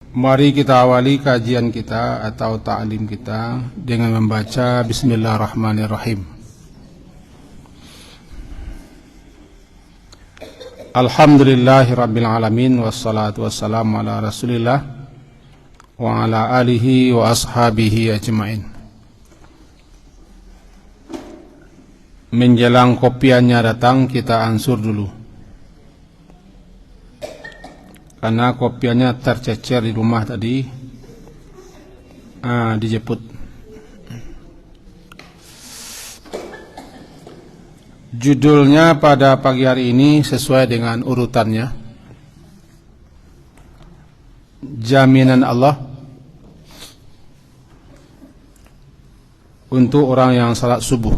Mari kita awali kajian kita atau ta'lim kita dengan membaca Bismillahirrahmanirrahim. Alhamdulillahirabbil alamin wassalatu wassalamu ala Rasulillah wa ala alihi wa ashabihi ajmain. Menjelang kopiannya datang, kita ansur dulu. Karena kopiannya tercecer di rumah tadi, dijemput. Judulnya pada pagi hari ini sesuai dengan urutannya. Jaminan Allah untuk orang yang salat subuh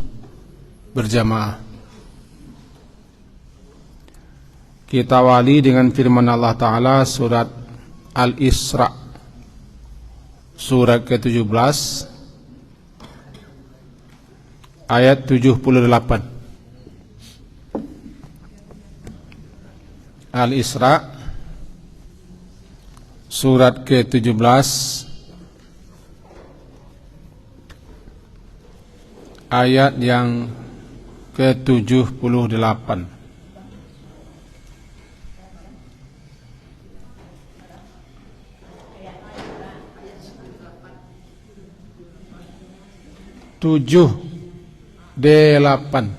berjamaah. Kita awali dengan firman Allah Ta'ala surat Al-Isra surat ke-17 ayat 78. Al-Isra surat ke-17 ayat yang ke-78. Tujuh delapan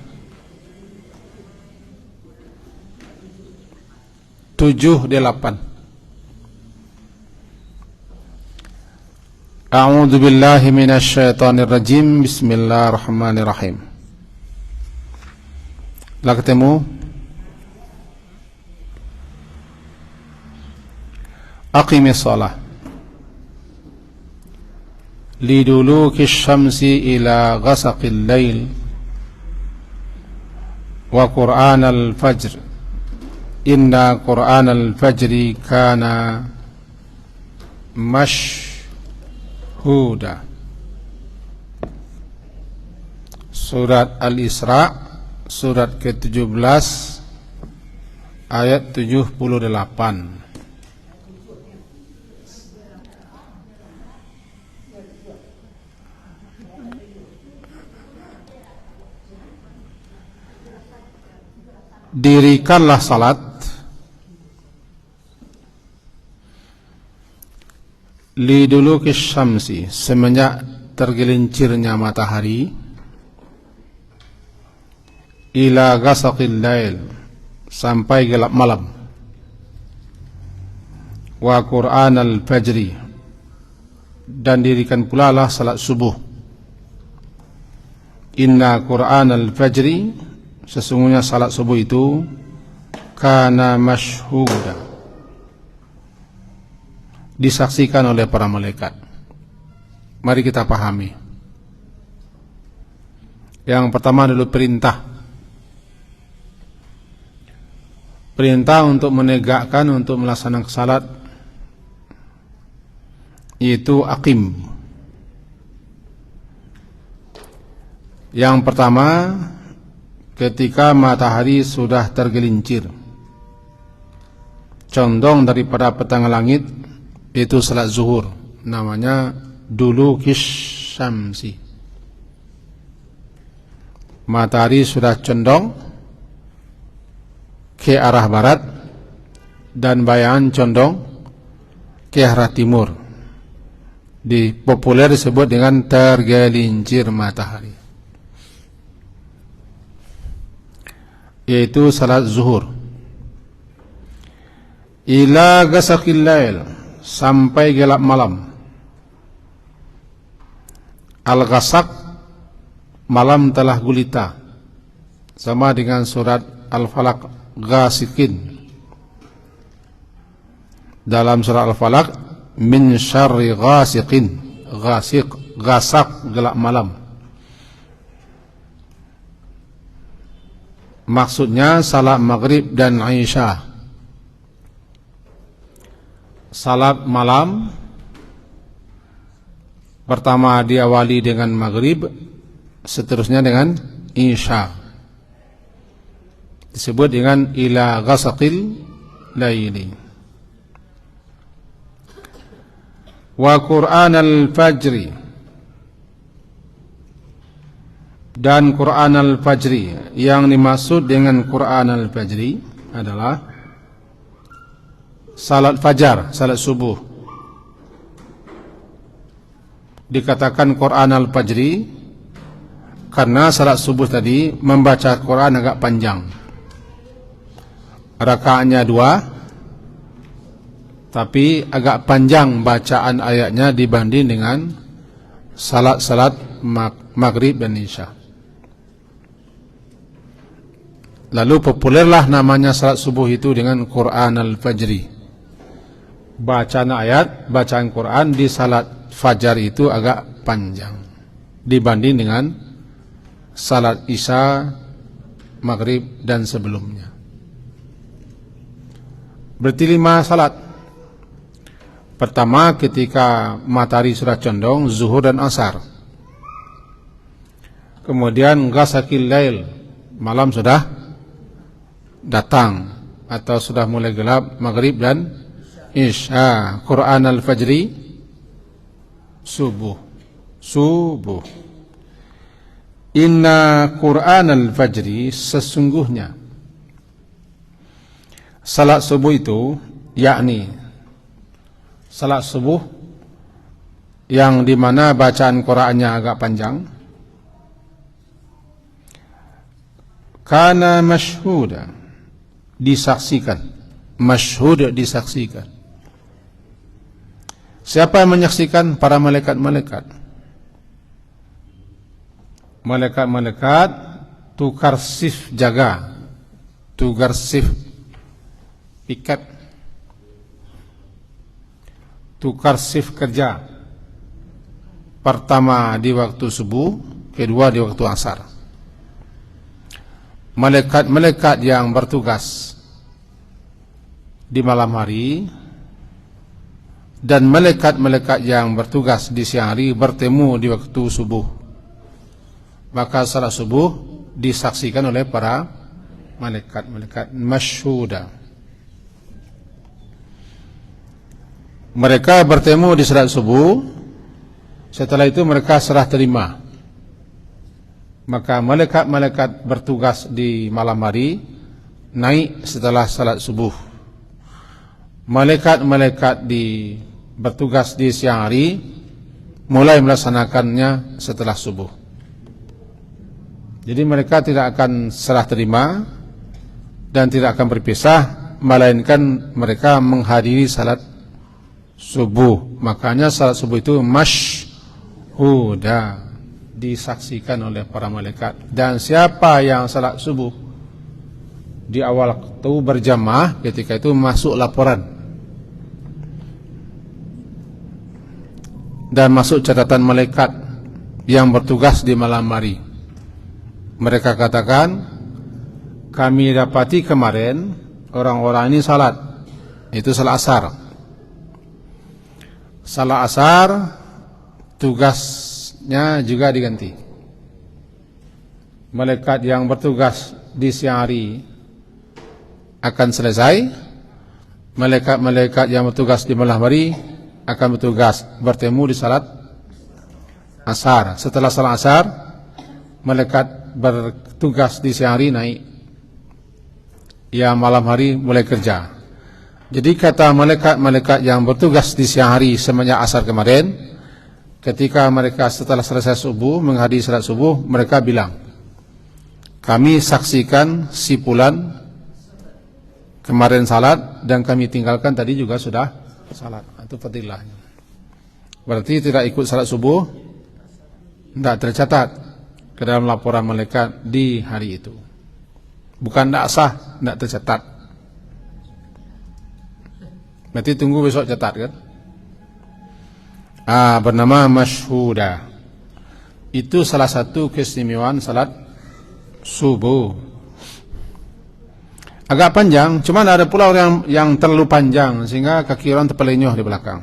A'udzu billahi minasy syaithanir rajim. Bismillahirrahmanirrahim. Lah ketemu Aqimis shalah liduluki syamsi ila ghasaqil lail wa qur'anal fajr inna qur'anal fajri kana mashhuda. Surat Al-Isra surat ke-17 ayat 78. Dirikanlah salat liduluki syamsi, semenjak tergelincirnya matahari, ila ghasaqil lail, sampai gelap malam, wa qur'anal fajri, dan dirikan pula lah salat subuh. Inna qur'anal fajri, sesungguhnya salat subuh itu kana mashhuda, disaksikan oleh para malaikat. Mari kita pahami. Yang pertama dulu perintah untuk menegakkan, untuk melaksanakan salat, yaitu aqim. Yang pertama, ketika matahari sudah tergelincir, condong daripada petang langit, itu salat zuhur, namanya duluki syamsi. Matahari sudah condong ke arah barat dan bayangan condong ke arah timur. Populer disebut dengan tergelincir matahari, yaitu salat zuhur. Ila ghasaqil lail, sampai gelap malam. Al-ghasaq, malam telah gulita, sama dengan surat Al-Falaq, ghasiqin. Dalam surat Al-Falaq, min syarri ghasiqin, ghasaq, gelap malam. Maksudnya salat maghrib dan isya. Salat malam pertama diawali dengan maghrib, seterusnya dengan isya. Disebut dengan ila ghasaqil laili. Wa Qur'an al-fajri, dan Qur'an al-fajri. Yang dimaksud dengan Qur'an al-fajri adalah salat fajar, salat subuh. Dikatakan Qur'an al-fajri karena salat subuh tadi membaca Qur'an agak panjang. Rakaatnya 2, tapi agak panjang bacaan ayatnya dibanding dengan salat-salat maghrib dan isya. Lalu populerlah namanya salat subuh itu dengan Qur'an al-fajri. Bacaan ayat, bacaan Qur'an di salat fajar itu agak panjang dibanding dengan salat isya, maghrib dan sebelumnya. Berarti 5 salat. Pertama ketika matahari sudah condong, zuhur dan asar. Kemudian ghasaqil lail, malam sudah datang atau sudah mulai gelap, maghrib dan isya. Qur'an al-fajri, subuh. Inna Qur'an al-fajri, sesungguhnya salat subuh itu, yakni salat subuh yang dimana bacaan Qur'annya agak panjang, kana masyhuda, disaksikan. Masyhud, disaksikan. Siapa yang menyaksikan? Para malaikat-malaikat. Malaikat-malaikat tukar shift jaga, tukar shift piket, tukar shift kerja. Pertama di waktu subuh, kedua di waktu asar. Malaikat-malaikat yang bertugas di malam hari dan malaikat-malaikat yang bertugas di siang hari bertemu di waktu subuh. Maka salat subuh disaksikan oleh para malaikat-malaikat masyhuda. Mereka bertemu di salat subuh. Setelah itu mereka serah terima. Maka malaikat-malaikat bertugas di malam hari naik setelah salat subuh. Malaikat-malaikat bertugas di siang hari mulai melaksanakannya setelah subuh. Jadi mereka tidak akan serah terima dan tidak akan berpisah, melainkan mereka menghadiri salat subuh. Makanya salat subuh itu masyhuda, disaksikan oleh para malaikat. Dan siapa yang salat subuh di awal waktu berjamaah, ketika itu masuk laporan dan masuk catatan malaikat yang bertugas di malam hari. Mereka katakan, kami dapati kemarin orang-orang ini salat, itu salat asar. Salat asar tugasnya juga diganti. Malaikat yang bertugas di siang hari akan selesai. Malaikat-malaikat yang bertugas di malam hari akan bertugas bertemu di salat asar. Setelah salat asar, malaikat bertugas di siang hari naik, ya malam hari mulai kerja. Jadi kata malaikat-malaikat yang bertugas di siang hari semenjak asar kemarin, ketika mereka setelah selesai subuh menghadiri salat subuh, mereka bilang, kami saksikan si fulan kemarin salat dan kami tinggalkan tadi juga sudah salat. Itu fadilahnya. Berarti tidak ikut salat subuh tidak tercatat ke dalam laporan malaikat di hari itu. Bukan tidak sah, tidak tercatat. Berarti tunggu besok catat kan. Bernama masyhuda. Itu salah satu keistimewaan salat subuh. Agak panjang, cuman ada pula orang yang terlalu panjang sehingga kaki orang terpelenyuh di belakang.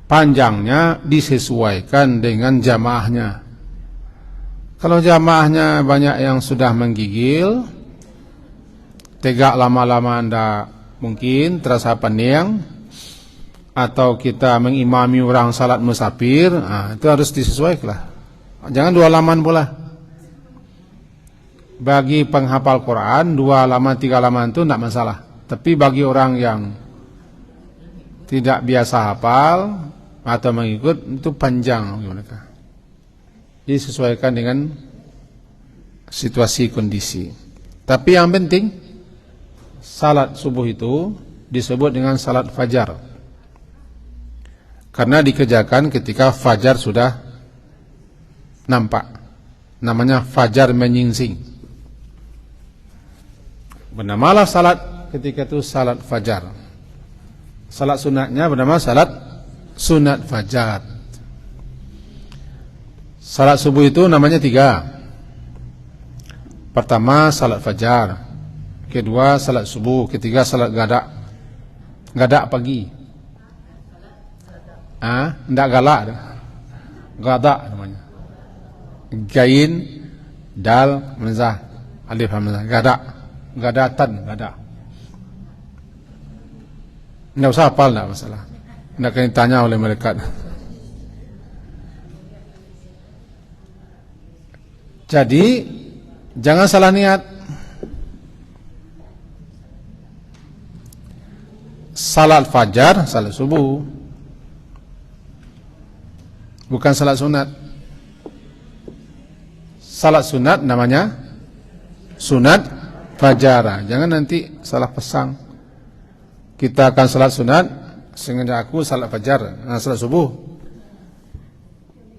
Panjangnya disesuaikan dengan jamaahnya. Kalau jamaahnya banyak yang sudah menggigil, tegak lama-lama anda mungkin terasa pandang, atau kita mengimami orang salat musafir, itu harus disesuaikan. Jangan 2 halaman pula. Bagi penghafal Quran 2 halaman 3 halaman itu tidak masalah. Tapi bagi orang yang tidak biasa hafal atau mengikut, itu panjang mereka. Jadi sesuaikan dengan situasi kondisi. Tapi yang penting salat subuh itu disebut dengan salat fajar, karena dikerjakan ketika fajar sudah nampak. Namanya fajar menyingsing. Bernamalah salat ketika itu salat fajar. Salat sunatnya bernama salat sunat fajar. Salat subuh itu namanya 3. Pertama salat fajar, kedua salat subuh, ketiga salat gadak pagi. Enggak galak, gadak namanya. Gain dal hamzah alif hamzah, gadak, gadatan, gadak. Enggak usah hafal, enggak masalah. Enggak akan ditanya oleh mereka. Jadi jangan salah niat. Salat fajar, salat subuh, bukan salat sunat. Salat sunat namanya sunat fajar. Jangan nanti salah pesang. Kita akan salat sunat, sengaja aku salat fajar, salat subuh.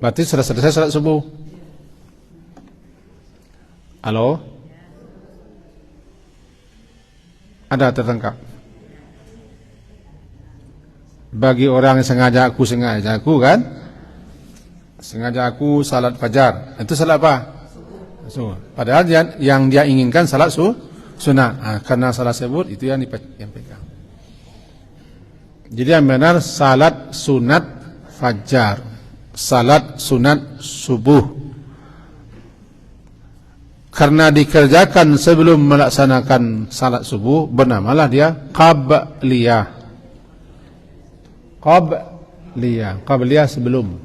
Berarti sudah selesai salat subuh. Halo? Ada tertangkap? Bagi orang yang sengaja aku kan? Sengaja aku salat fajar. Itu salat apa? Padahal yang dia inginkan salat sunat. Karena salah sebut itu yang pegang. Jadi yang benar salat sunat fajar, salat sunat subuh. Karena dikerjakan sebelum melaksanakan salat subuh, bernamalah dia qabliyah. Qabliyah sebelum.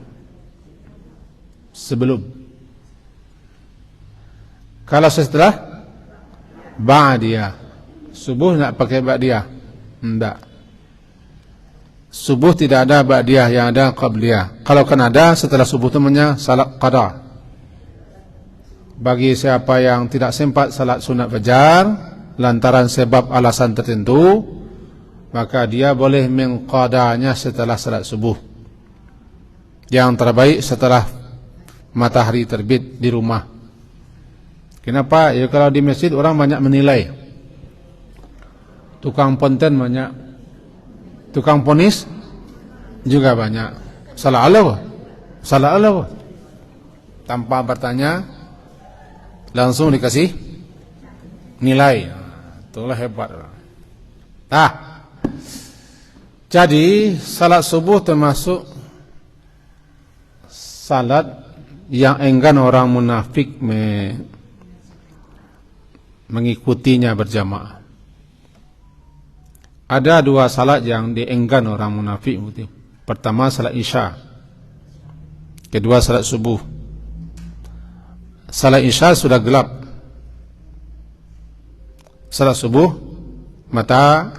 Kalau setelah ba'diyah. Subuh nak pakai ba'diyah? Tidak. Subuh tidak ada ba'diyah, yang ada qabliyah. Kalau kan ada setelah subuh itu namanya salat qada. Bagi siapa yang tidak sempat salat sunat fajar lantaran sebab alasan tertentu, maka dia boleh mengqadanya setelah salat subuh. Yang terbaik setelah matahari terbit di rumah. Kenapa? Ya kalau di masjid orang banyak menilai. Tukang ponten banyak. Tukang ponis juga banyak. Salah Allah. Tanpa bertanya langsung dikasih nilai. Itulah hebat. Jadi salat subuh termasuk salat yang enggan orang munafik mengikutinya berjamaah. Ada 2 salat yang dienggan orang munafik. Pertama salat isya, kedua salat subuh. Salat isya sudah gelap, salat subuh mata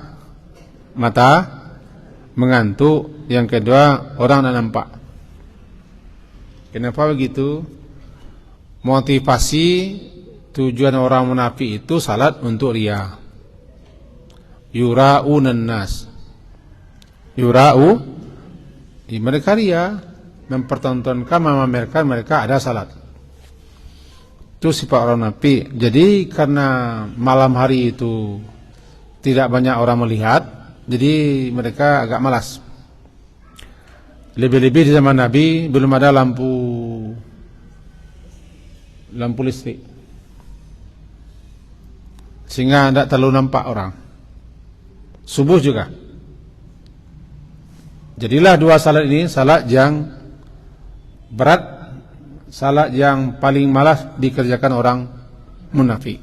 mengantuk, yang kedua orang tak nampak. Kenapa begitu? Motivasi tujuan orang munafik itu salat untuk riya. Yura'unan nas. Mereka riya, mempertontonkan, memamerkan mereka ada salat. Itu sifat orang munafik. Jadi karena malam hari itu tidak banyak orang melihat, jadi mereka agak malas. Lebih-lebih di zaman Nabi belum ada lampu listrik, sehingga tidak terlalu nampak orang. Subuh juga. Jadilah 2 salat ini salat yang berat, salat yang paling malas dikerjakan orang munafik.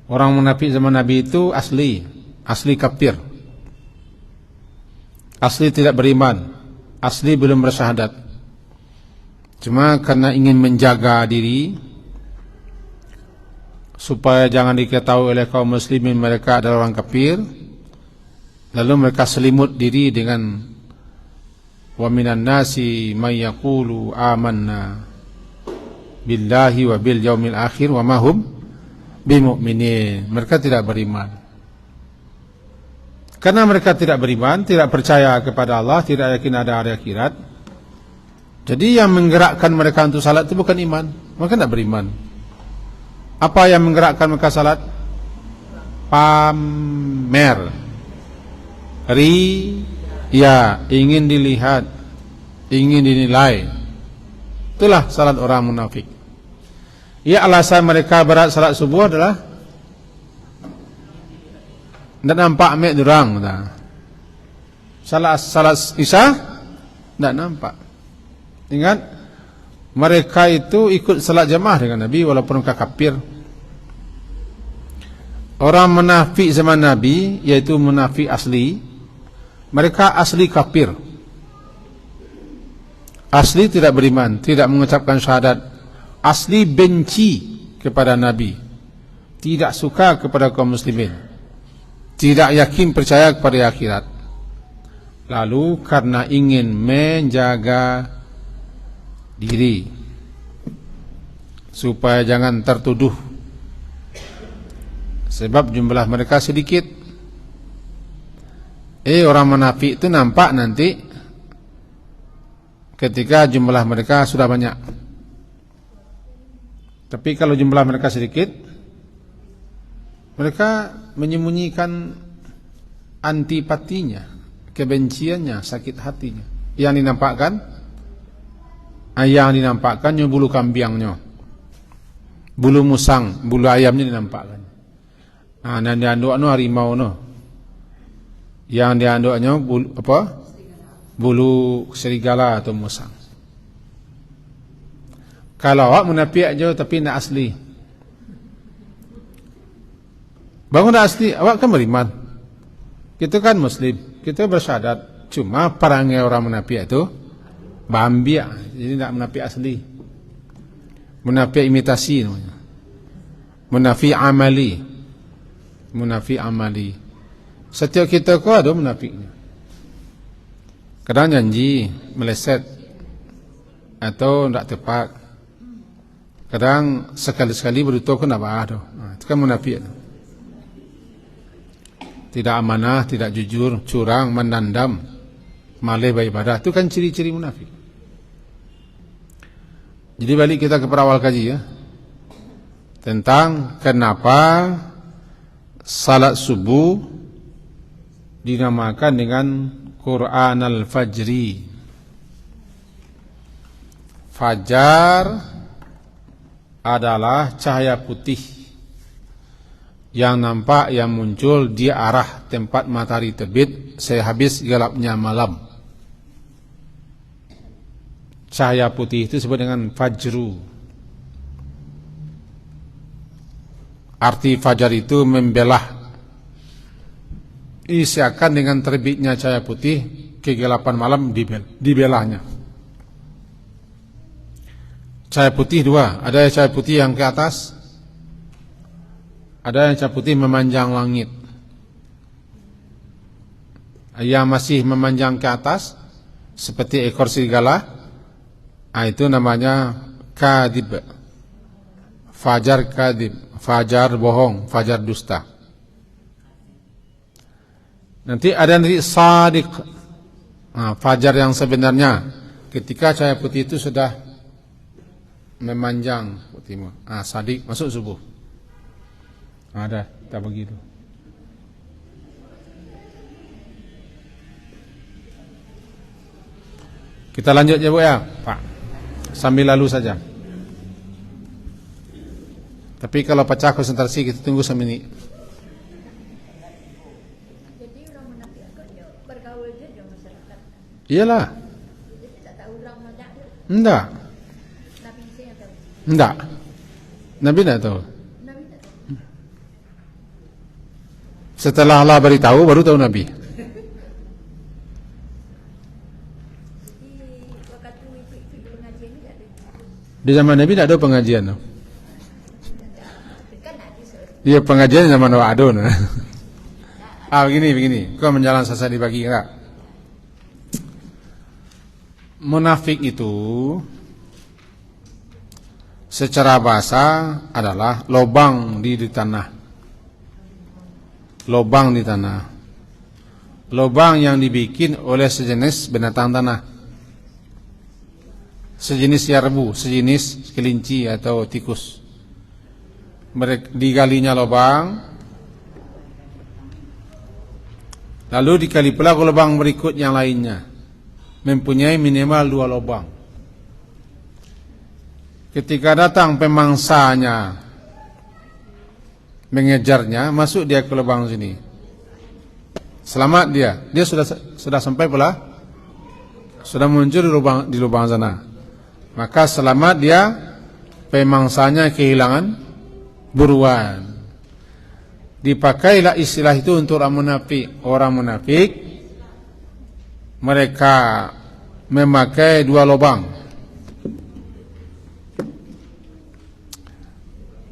Orang munafik zaman Nabi itu asli kafir, asli tidak beriman, asli belum bersyahadat. Cuma karena ingin menjaga diri supaya jangan diketahui oleh kaum muslimin mereka adalah orang kafir, lalu mereka selimut diri dengan wa minan nasi may yaqulu amanna billahi wa bil yaumil akhir wa ma hum bimu'minin. Mereka tidak beriman. Karena mereka tidak beriman, tidak percaya kepada Allah, tidak yakin ada hari akhirat. Jadi yang menggerakkan mereka untuk salat itu bukan iman, mereka tidak beriman. Apa yang menggerakkan mereka salat? Pamer, ya, ingin dilihat, ingin dinilai. Itulah salat orang munafik. Ya, alasan mereka berat salat subuh adalah tidak nampak mek durang. Salat isya tidak nampak. Ingat, mereka itu ikut salat jamaah dengan Nabi walaupun mereka kafir. Orang munafik zaman Nabi, yaitu munafik asli, mereka asli kafir, asli tidak beriman, tidak mengucapkan syahadat, asli benci kepada Nabi, tidak suka kepada kaum muslimin, tidak yakin percaya kepada akhirat. Lalu karena ingin menjaga diri supaya jangan tertuduh, sebab jumlah mereka sedikit. Orang munafik itu nampak nanti ketika jumlah mereka sudah banyak. Tapi kalau jumlah mereka sedikit, mereka menyembunyikan antipatinya, kebenciannya, sakit hatinya. Yang dinampakkan bulu kambingnya, bulu musang, bulu ayamnya dinampakkan. Yang dianduknya harimau no, yang dianduknya bulu serigala atau musang. Kalau awak munafik aja tapi tidak asli, bangun tidak asli, awak kan beriman, kita kan muslim, kita bersyahadat. Cuma perangai orang munafik itu bambia, jadi tidak munafik asli, munafik imitasi namanya, munafik amali. Setiap kita kau ada munafiknya. Kadang janji meleset atau tidak tepat. Kadang sekali-sekali berituah kan apa ada. Itu kan munafik. Tidak amanah, tidak jujur, curang, mendandam, malah beribadah. Itu kan ciri-ciri munafik. Jadi balik kita ke awal kaji ya, tentang kenapa salat subuh dinamakan dengan Quran al-Fajri. Fajar adalah cahaya putih yang nampak, yang muncul di arah tempat matahari terbit sehabis gelapnya malam. Cahaya putih itu disebut dengan fajru. Arti fajar itu membelah, isiakan dengan terbitnya cahaya putih, kegelapan malam dibelahnya. Cahaya putih dua, ada cahaya putih yang ke atas, ada yang cahaya putih memanjang langit. Yang masih memanjang ke atas seperti ekor serigala, itu namanya kadib, fajar kadib, fajar bohong, fajar dusta. Nanti ada nanti sadiq, fajar yang sebenarnya ketika cahaya putih itu sudah memanjang putih. Sadiq masuk subuh. Ada tak begitu. Kita lanjut ya Bu ya, Pak. Sambil lalu saja. Tapi kalau pecah konsentrasi kita tunggu sampai ini. Jadi orang munafik itu bergaul dia di masyarakat. Iyalah. Jadi tidak tahu orang munafik. Enggak. Nabi saya tahu. Enggak. Nabi tidak tahu. Nabi tak tahu. Setelah Allah beritahu, baru tahu Nabi. Di waktu itu pengajian ini ada. Di zaman Nabi tidak ada pengajian. No? Kan ada seorang. Dia pengajian zaman Wa'adun. Begini. Kau menjalan sasa dibagi enggak? Munafik itu secara bahasa adalah lobang di tanah. Lobang di tanah. Lobang yang dibikin oleh sejenis binatang tanah. Sejenis yarbu, sejenis kelinci atau tikus. Digalinya lobang, lalu dikali pula ke lubang berikut yang lainnya, mempunyai minimal 2 lubang. Ketika datang pemangsanya mengejarnya, masuk dia ke lubang sini. Selamat dia sudah sampai pula, sudah muncul di lubang sana. Maka selamat dia, pemangsanya kehilangan buruan. Dipakailah istilah itu untuk orang munafik. Orang munafik mereka memakai 2 lubang.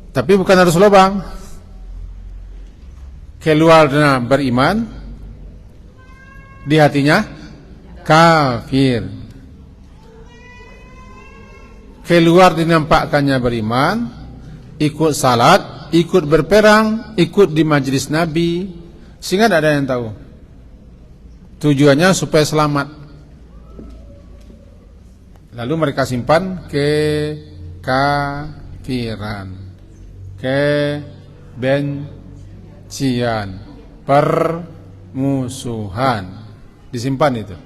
Tapi bukan harus lubang. Keluarnya beriman, di hatinya kafir. Keluar dinampakkannya beriman, ikut salat, ikut berperang, ikut di majlis Nabi, sehingga tidak ada yang tahu. Tujuannya supaya selamat. Lalu mereka simpan kekafiran, kebencian, permusuhan, disimpan itu,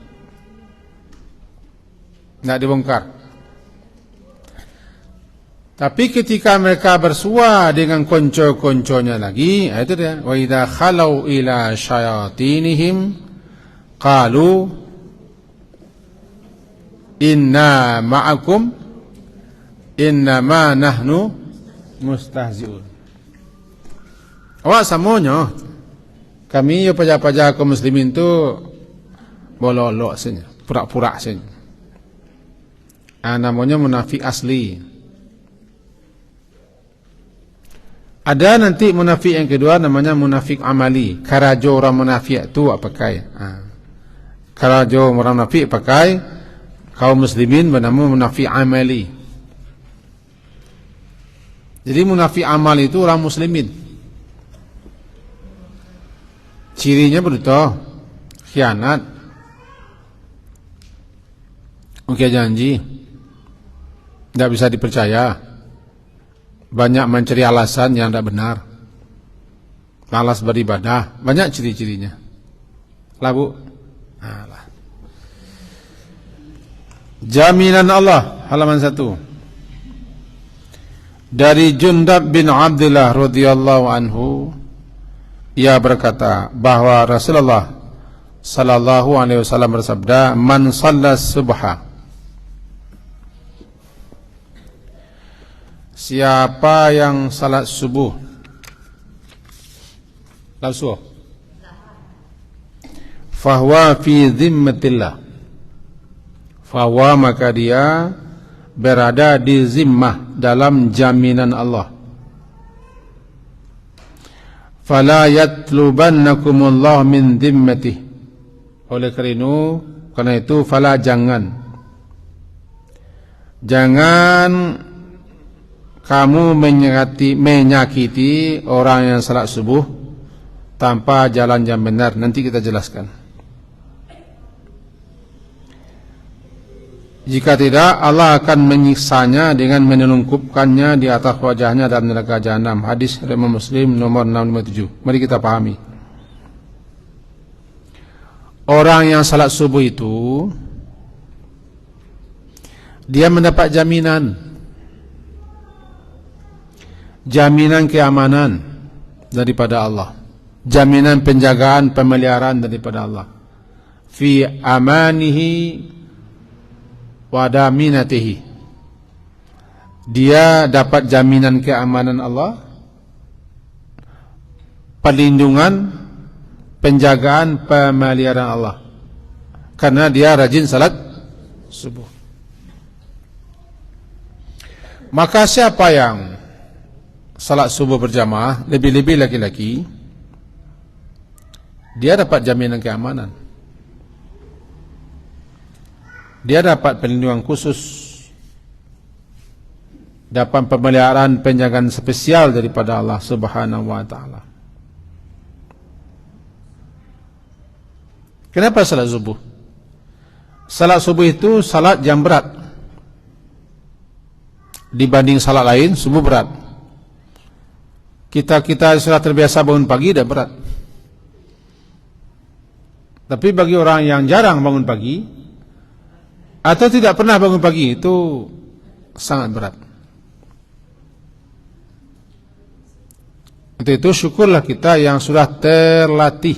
tidak dibongkar. Tapi ketika mereka bersua dengan konco-konconya lagi, itu dia. Wa idza khalau ila syayatinihim qalu inna ma'akum innama nahnu mustahzi'un. Awak samonyo, kami yo paja-paja kaum muslimin tu bololok saja, pura-pura saja. Namanya munafik asli. Ada nanti munafik yang kedua, namanya munafik amali. Karajo orang munafik itu pakai. Karajo orang munafik pakai, kaum muslimin bernama munafik amali. Jadi munafik amal itu orang muslimin. Cirinya berutuh khianat, oke janji, tidak bisa dipercaya. Banyak mencari alasan yang tidak benar, malas beribadah, banyak ciri-cirinya. Labu, jaminan Allah, halaman 1. Dari Jundab bin Abdullah radhiyallahu anhu, ia berkata bahwa Rasulullah sallallahu alaihi wasallam bersabda, "Man shallas subha." Siapa yang salat subuh, langsung, fahuwa fi zimmatillah, fahuwa maka dia berada di zimmah, dalam jaminan Allah. Fala yatlubannakumullah min zimmatih. Oleh karena itu fala jangan kamu menyakiti orang yang salat subuh tanpa jalan yang benar. Nanti kita jelaskan. Jika tidak, Allah akan menyiksanya dengan menelungkupkannya di atas wajahnya dalam neraka jahanam. Hadis riwayat Muslim nomor 657. Mari kita pahami. Orang yang salat subuh itu dia mendapat jaminan keamanan daripada Allah, jaminan penjagaan, pemeliharaan daripada Allah. Fi amanihi wa daminatihi. Dia dapat jaminan keamanan Allah, perlindungan penjagaan pemeliharaan Allah, karena dia rajin salat subuh. Maka siapa yang salat subuh berjamaah, lebih-lebih laki-laki, dia dapat jaminan keamanan, dia dapat perlindungan khusus, dapat pemeliharaan penjagaan spesial daripada Allah Subhanahu wa taala. Kenapa salat subuh? Salat subuh itu salat yang berat dibanding salat lain. Subuh berat. Kita sudah terbiasa bangun pagi, dah berat. Tapi bagi orang yang jarang bangun pagi atau tidak pernah bangun pagi, itu sangat berat. Untuk itu syukurlah kita yang sudah terlatih,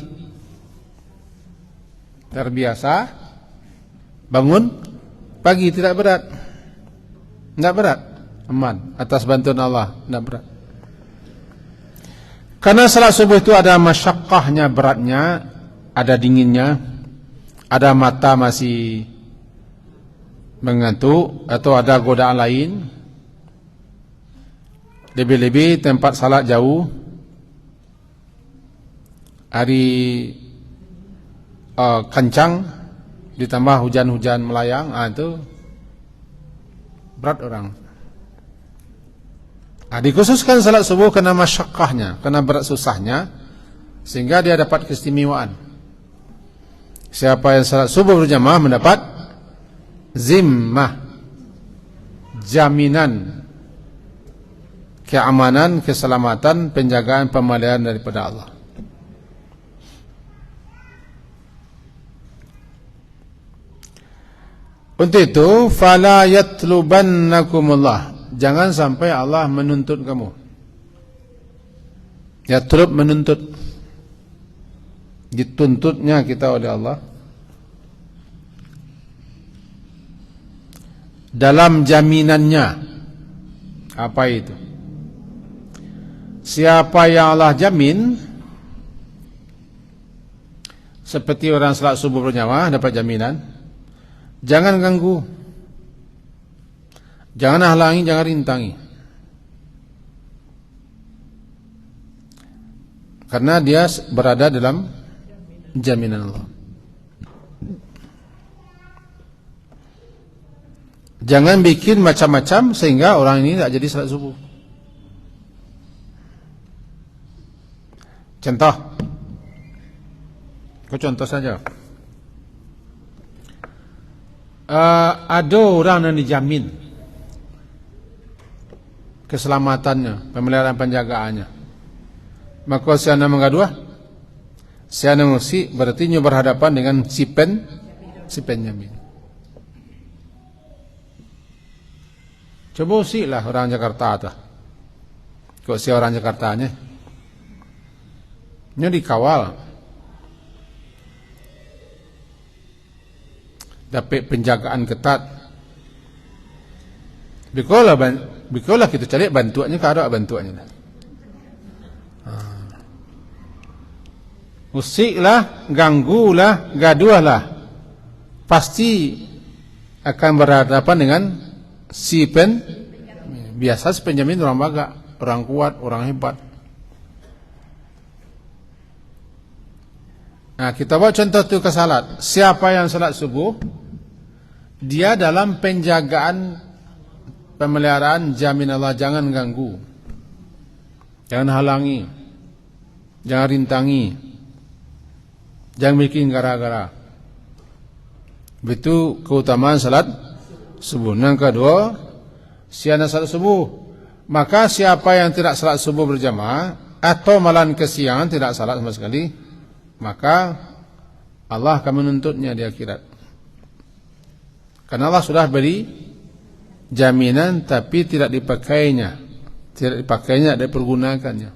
terbiasa bangun pagi, tidak berat. Tidak berat, aman, atas bantuan Allah, tidak berat. Karena salat subuh itu ada masyaqqahnya, beratnya, ada dinginnya, ada mata masih mengantuk, atau ada godaan lain. Lebih-lebih tempat salat jauh, hari kencang, ditambah hujan-hujan melayang, itu berat orang. Dikhususkan salat subuh karena masyaqqahnya, karena berat susahnya, sehingga dia dapat keistimewaan. Siapa yang salat subuh berjamaah mendapat zimmah, jaminan keamanan, keselamatan, penjagaan, pemeliharaan daripada Allah. Untuk itu, fala yatlubannakumullah, jangan sampai Allah menuntut kamu. Yatlub, menuntut, dituntutnya kita oleh Allah dalam jaminannya. Apa itu? Siapa yang Allah jamin, seperti orang salat subuh berjamaah dapat jaminan, jangan ganggu, jangan halangi, jangan rintangi, karena dia berada dalam jaminan Allah. Jangan bikin macam-macam sehingga orang ini tidak jadi salat subuh. Contoh, contoh saja. Ada orang yang dijamin keselamatannya, pemeliharaan penjagaannya, maka siana mengaduah, siana mesti berarti berhadapan dengan si penjamin. Coba usilah orang Jakarta tu, kok si orang Jakartanya, ini dikawal, dapat penjagaan ketat. Bikolah kita cari bantuannya, kada bantuannya. Usiklah, ganggulah, gaduhlah, pasti akan berhadapan dengan si biasa si penjamin orang baga, orang kuat, orang hebat. Nah, kita buat contoh tu ke salat. Siapa yang salat subuh, dia dalam penjagaan, pemeliharaan, jamin Allah. Jangan ganggu, jangan halangi, jangan rintangi, jangan bikin gara-gara. Itu keutamaan salat subuh. Yang kedua, siana salat subuh, maka siapa yang tidak salat subuh berjamaah atau malam kesiangan tidak salat sama sekali, maka Allah akan menuntutnya di akhirat. Karena Allah sudah beri jaminan tapi tidak dipakainya, tidak dipergunakannya.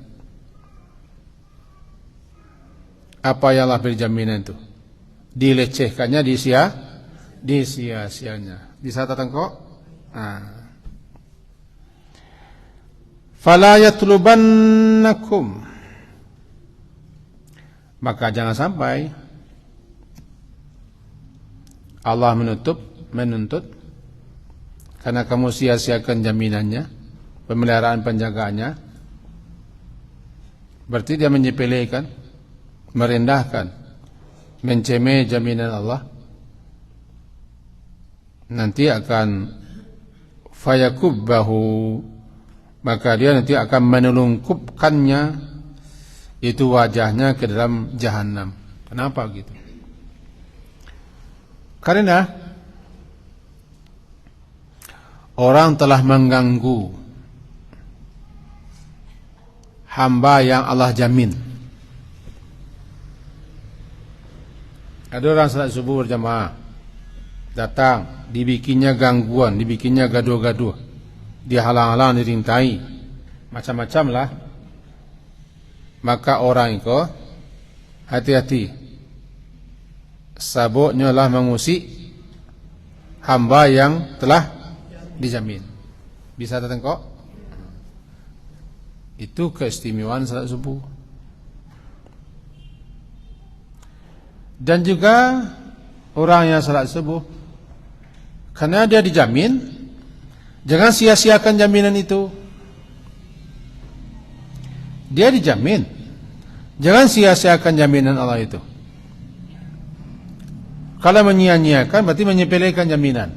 Apa yang Allah beri jaminan itu? Dilecehkannya, disia-sianya. Bisa tatangkok? Fala yatlubannakum, Maka jangan sampai Allah menuntut karena kamu sia-siakan jaminannya, pemeliharaan penjagaannya. Berarti dia menyepelekan, merendahkan, mencemeh jaminan Allah. Nanti akan fayakubbahu, maka dia nanti akan menelungkupkannya, itu wajahnya ke dalam jahanam. Kenapa gitu? Karena orang telah mengganggu hamba yang Allah jamin. Ada orang salat subuh berjamaah, datang, dibikinnya gangguan, dibikinnya gaduh-gaduh, dihalang-halang, dirintai, macam-macam lah. Maka orang itu hati-hati, sabuknya lah mengusik hamba yang telah dijamin. Bisa tertengok? Itu keistimewaan salat subuh. Dan juga orang yang salat subuh, karena dia dijamin, jangan sia-siakan jaminan itu. Dia dijamin, jangan sia-siakan jaminan Allah itu. Kalau menyia-nyiakan berarti menyepelekan jaminan.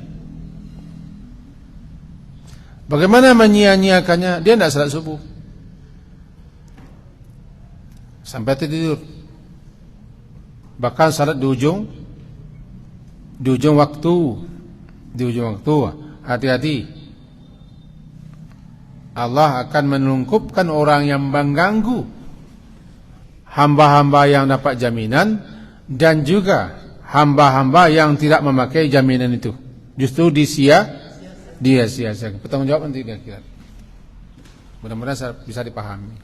Bagaimana menyia-nyiakannya? Dia tidak salat subuh sampai tidur. Bahkan salat di ujung waktu, hati-hati. Allah akan menelungkupkan orang yang mengganggu hamba-hamba yang dapat jaminan, dan juga hamba-hamba yang tidak memakai jaminan itu. Justru dia sia-siakan. Bertanggung jawab nanti di akhirat. Mudah-mudahan bisa dipahami.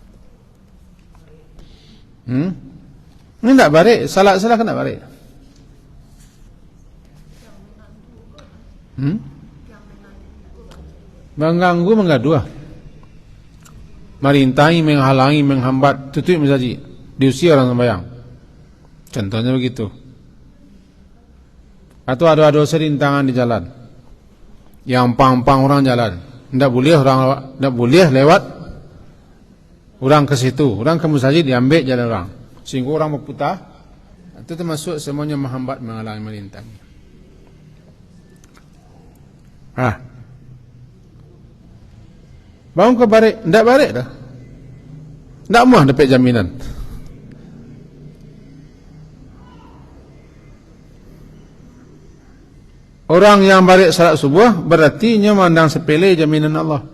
Ini tidak baik, salah kan tidak baik. Mengganggu, menggaduh, merintai, menghalangi, menghambat, tutup menjadi diusir orang sembahyang. Contohnya begitu. Atau ada serintangan di jalan, yang pang-pang orang jalan, tidak boleh lewat orang ke situ, orang ke masjid diambil jalan orang, sehingga orang berputar. Itu termasuk semuanya menghambat, menghalangi, merintangi. Bangun ke barik, tidak barik dah. Tidak mahu dapat jaminan. Orang yang barik salat subuh berarti dia memandang sepele jaminan Allah,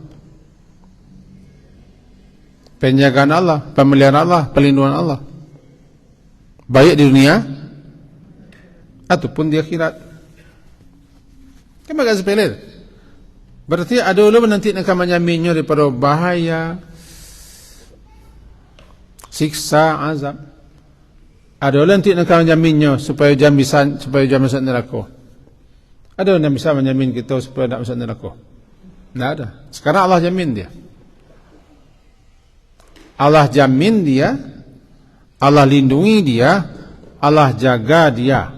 penjagaan Allah, pemeliharaan Allah, pelindungan Allah, baik di dunia ataupun di akhirat. Kenapa agak sepele? Berarti ada ulama nanti akan menjaminnya daripada bahaya, siksa, azab. Ada ulama nanti akan menjaminnya supaya jangan masuk neraka. Ada orang yang bisa menjamin kita supaya tidak masuk neraka? Tidak ada. Sekarang Allah jamin dia. Allah jamin dia, Allah lindungi dia, Allah jaga dia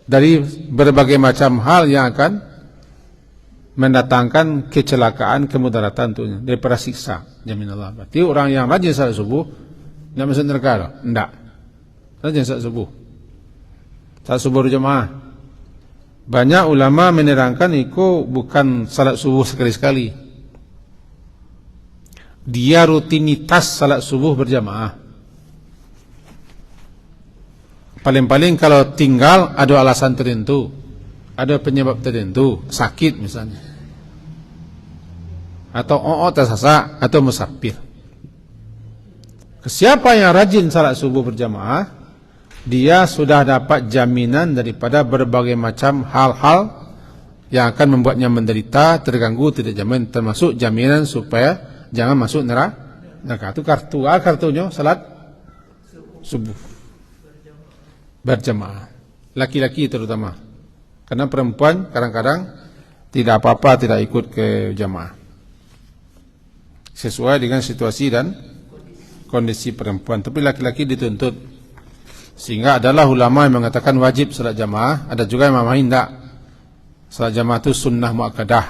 dari berbagai macam hal yang akan mendatangkan kecelakaan, kemudaratan untuknya, daripada siksa. Jamin Allah. Berarti orang yang rajin salat subuh tidak masuk neraka? Tidak. Rajin salat subuh. Salat subuh berjamaah. Banyak ulama menerangkan itu bukan salat subuh sekali-sekali. Dia rutinitas salat subuh berjamaah. Paling-paling kalau tinggal ada alasan tertentu, ada penyebab tertentu, sakit misalnya, atau tersasak, atau musafir. Siapa yang rajin salat subuh berjamaah, dia sudah dapat jaminan daripada berbagai macam hal-hal yang akan membuatnya menderita, terganggu, tidak jamin, termasuk jaminan supaya jangan masuk neraka. Itu kartunya salat subuh berjamaah. Laki-laki terutama. Karena perempuan kadang-kadang tidak apa-apa, tidak ikut ke jamaah. Sesuai dengan situasi dan kondisi perempuan, tapi laki-laki dituntut. Sehingga adalah ulama yang mengatakan wajib salat jamaah, ada juga yang memahamin tidak. Salat jamaah itu sunnah muakkadah.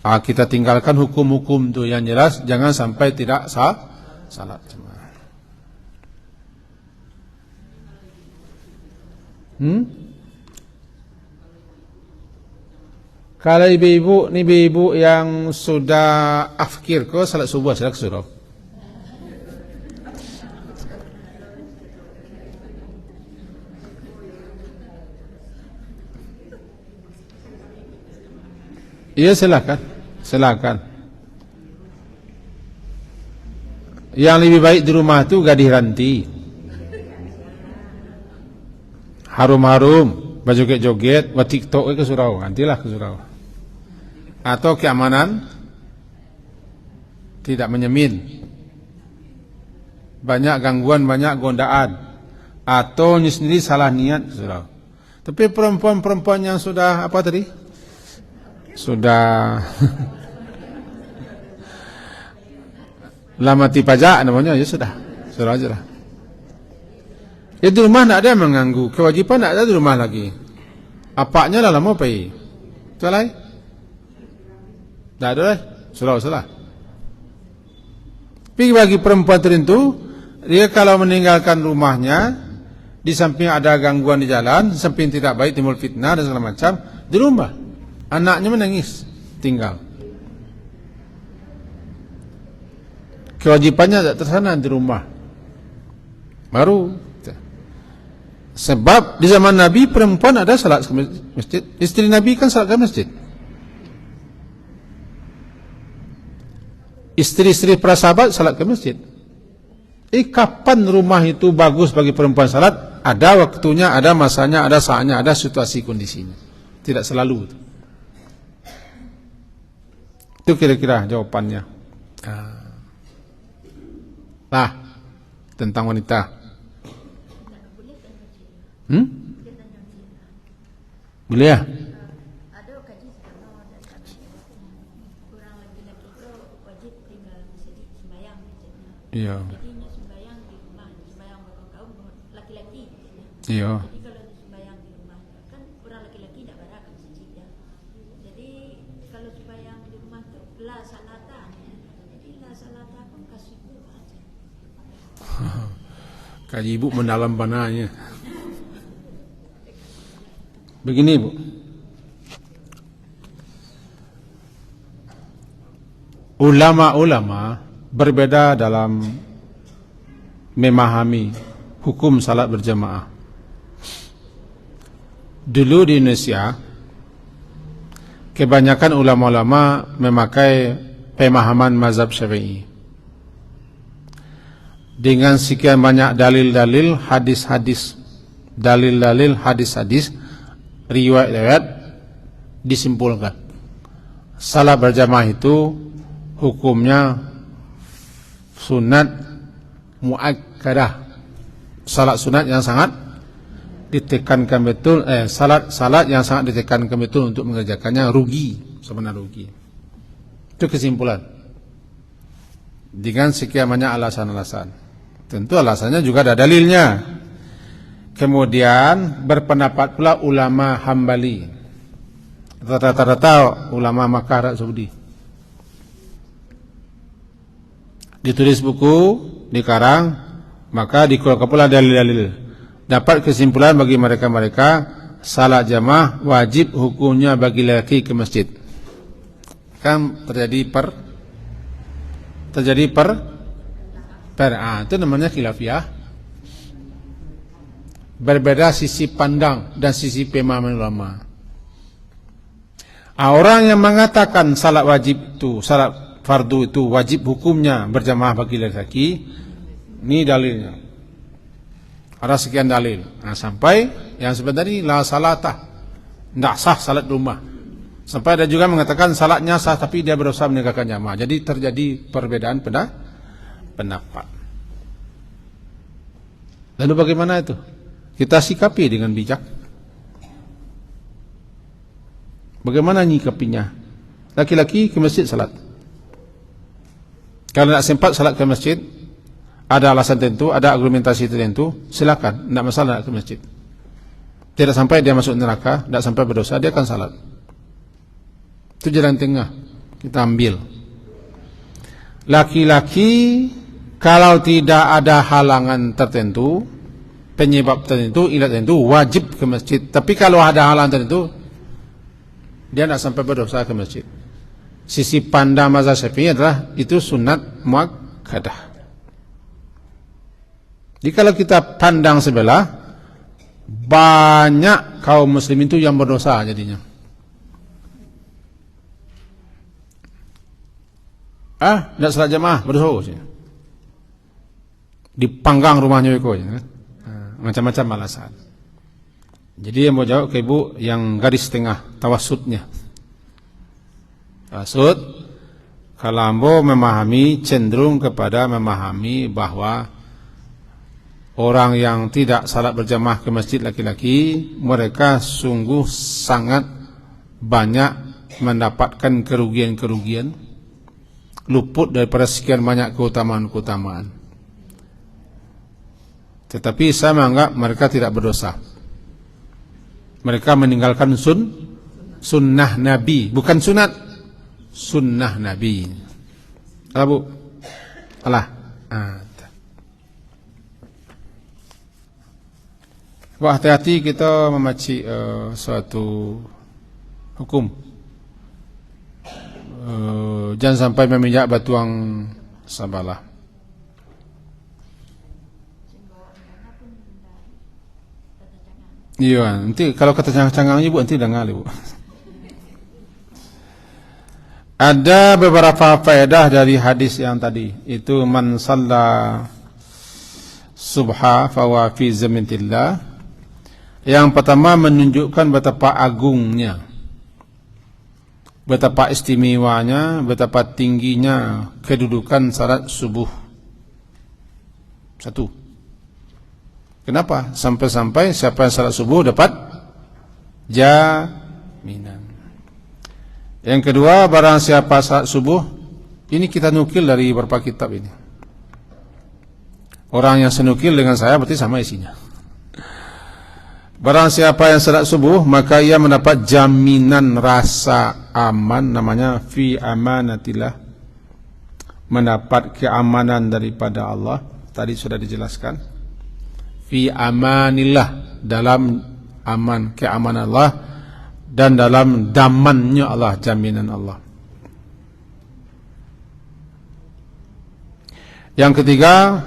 Kita tinggalkan hukum-hukum itu yang jelas, jangan sampai tidak sah salat jamaah. Kalau ibu-ibu, ni ibu-ibu yang sudah afkir ke salat subuh, salat surau. Iya, silakan. Yang lebih baik di rumah itu gadis ranti, harum-harum, baju joget, buat TikTok ke surau, gantilah ke surau. Atau keamanan tidak menyemin, banyak gangguan, banyak gondaan, atau sendiri salah niat ke surau. Tapi perempuan-perempuan yang sudah apa tadi? Sudah lamati pajak namanya, ya sudah aja lah. Ya di rumah tidak ada yang mengganggu, kewajiban tidak ada di rumah lagi. Apanya lah lama pergi, salah? Tidak ada lah, salah. Tapi bagi perempuan tertentu, dia kalau meninggalkan rumahnya, di samping ada gangguan di jalan, di samping tidak baik timbul fitnah dan segala macam, di rumah anaknya menangis, tinggal. Kewajibannya tidak terlaksana di rumah. Baru. Sebab di zaman Nabi perempuan ada salat ke masjid. Istri Nabi kan salat ke masjid. Istri-istri para sahabat salat ke masjid. Kapan rumah itu bagus bagi perempuan salat? Ada waktunya, ada masanya, ada saatnya, ada situasi kondisinya. Tidak selalu. Itu kira-kira jawabannya. Nah, tentang wanita. Boleh ya? Ada kaji sekarang dan kurang laki-laki itu wajib tinggal sembahyang. Iya. Jadi sembahyang di rumah, sembahyang kaum laki-laki. Iya. Jadi kalau sembahyang di rumah kan kurang laki-laki tidak berhak ke masjid ya. Jadi kalau sembahyang di rumah itu la salata. Jadi la salata pun kasih aja. Kaji ibu mendalam panahnya. Begini Bu, ulama-ulama berbeda dalam memahami hukum salat berjamaah. Dulu di Indonesia, kebanyakan ulama-ulama memakai pemahaman mazhab Syafi'i. Dengan sekian banyak dalil-dalil, hadis-hadis, riwayat-riwayat disimpulkan salat berjamaah itu hukumnya sunat muakkadah, salat sunat yang sangat ditekankan betul, salat yang sangat ditekankan betul untuk mengerjakannya rugi, sebenarnya rugi. Itu kesimpulan dengan sekian banyak alasan-alasan. Tentu alasannya juga ada dalilnya. Kemudian berpendapat pula ulama Hambali, rata-rata ulama Makkah Arab Saudi. Ditulis buku, dikarang, maka dikeluarkan pula dalil-dalil. Dapat kesimpulan bagi mereka-mereka salat jamaah wajib hukumnya bagi lelaki ke masjid. Kan terjadi itu namanya khilafiyah. Berbeda sisi pandang dan sisi pemahaman ulama. Orang yang mengatakan salat wajib itu, salat fardu itu wajib hukumnya berjamaah bagi lelaki, ini dalilnya. Ada sekian dalil. Nah, sampai yang sebenarnya la salatah, tidak sah salat rumah. Sampai ada juga mengatakan salatnya sah tapi dia berusaha menegakkan jamaah. Jadi terjadi perbedaan pendapat. Lalu bagaimana itu? Kita sikapi dengan bijak. Bagaimana nyikapinya? Laki-laki ke masjid salat. Kalau tidak sempat salat ke masjid, ada alasan tertentu, ada argumentasi tertentu, silakan, tidak masalah ke masjid. Tidak sampai dia masuk neraka, tidak sampai berdosa, dia akan salat. Itu jalan tengah kita ambil. Laki-laki kalau tidak ada halangan tertentu, penyebab tertentu, ilat tertentu, wajib ke masjid. Tapi kalau ada halangan tertentu, dia tidak sampai berdosa ke masjid. Sisi pandang mazhab Syafi'i adalah itu sunat muakkadah. Jadi kalau kita pandang sebelah, banyak kaum muslim itu yang berdosa jadinya. Tidak salat jamaah berdosa. Dipanggang rumahnya itu, kan? Macam-macam alasan. Jadi yang mau jawab ke ibu yang garis tengah, tawasudnya. Tawasud, kalau ambo memahami, cenderung kepada memahami bahwa orang yang tidak salat berjamaah ke masjid laki-laki, mereka sungguh sangat banyak mendapatkan kerugian-kerugian, luput daripada sekian banyak keutamaan-keutamaan. Tetapi saya menganggap mereka tidak berdosa. Mereka meninggalkan sunnah Nabi, bukan sunat, sunnah Nabi. Alah bu, alah. Wah, hati-hati kita memaci suatu hukum. Jangan sampai memijak batuang sabalah. Iya, nanti kalau kata cangang-cangang ibu nanti dengar ibu. Ada beberapa faedah dari hadis yang tadi. Itu man shalla subha fa wa fi zimmatillah. Yang pertama menunjukkan betapa agungnya, betapa istimewanya, betapa tingginya kedudukan salat subuh. Satu. Kenapa? Sampai-sampai siapa yang salat subuh dapat jaminan. Yang kedua, barang siapa salat subuh, ini kita nukil dari beberapa kitab ini. Orang yang senukil dengan saya berarti sama isinya. Barang siapa yang salat subuh, maka ia mendapat jaminan rasa aman, namanya fi amanatillah, mendapat keamanan daripada Allah. Tadi sudah dijelaskan, fi amanillah, dalam aman, keamanan Allah, dan dalam damannya Allah, jaminan Allah. Yang ketiga,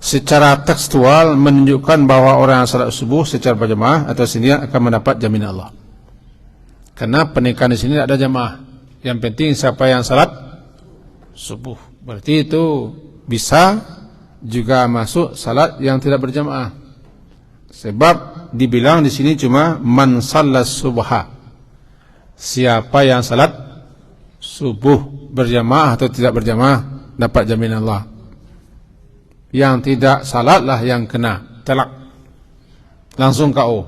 secara tekstual menunjukkan bahwa orang yang salat subuh secara berjamaah atau sendirian akan mendapat jaminan Allah. Karena penekanan di sini tidak ada jamaah. Yang penting siapa yang salat subuh. Berarti itu bisa juga masuk salat yang tidak berjamaah. Sebab dibilang di sini cuma man sallas subha. Siapa yang salat subuh berjamaah atau tidak berjamaah dapat jaminan Allah. Yang tidak salatlah yang kena telak, langsung KO.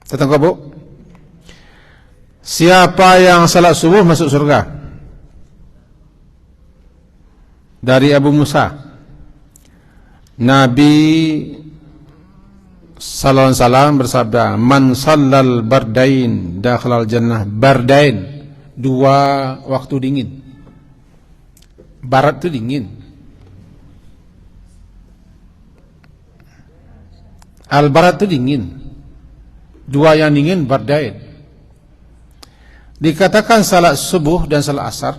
Datang ke bu. Siapa yang salat subuh masuk surga. Dari Abu Musa, Nabi sallallahu alaihi wasallam bersabda, man sallal bardain dakhalal jannah. Bardain, dua waktu dingin. Barat itu dingin, al-barat itu dingin. Dua yang dingin bardain. Dikatakan salat subuh dan salat asar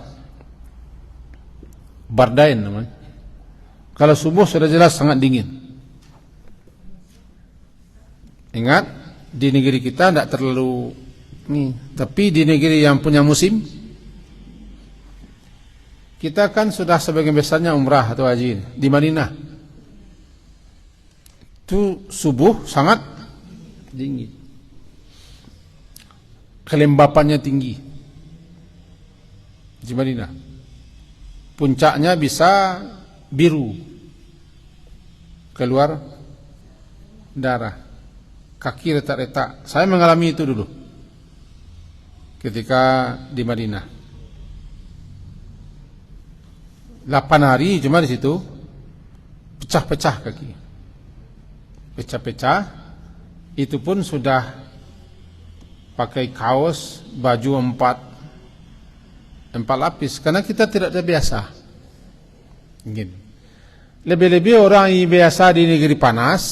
bardain namanya. Kalau subuh sudah jelas sangat dingin. Ingat, di negeri kita tidak terlalu tapi di negeri yang punya musim, kita kan sudah sebagian besarnya umrah atau haji di Madinah. Itu subuh sangat dingin, kelembapannya tinggi di Madinah. Puncaknya bisa biru, keluar darah, kaki retak-retak. Saya mengalami itu dulu ketika di Madinah. 8 hari cuma di situ pecah-pecah kaki. Pecah-pecah, itu pun sudah pakai kaos, baju 4 lapis, karena kita tidak terbiasa. Gini. Lebih-lebih orang yang biasa di negeri panas,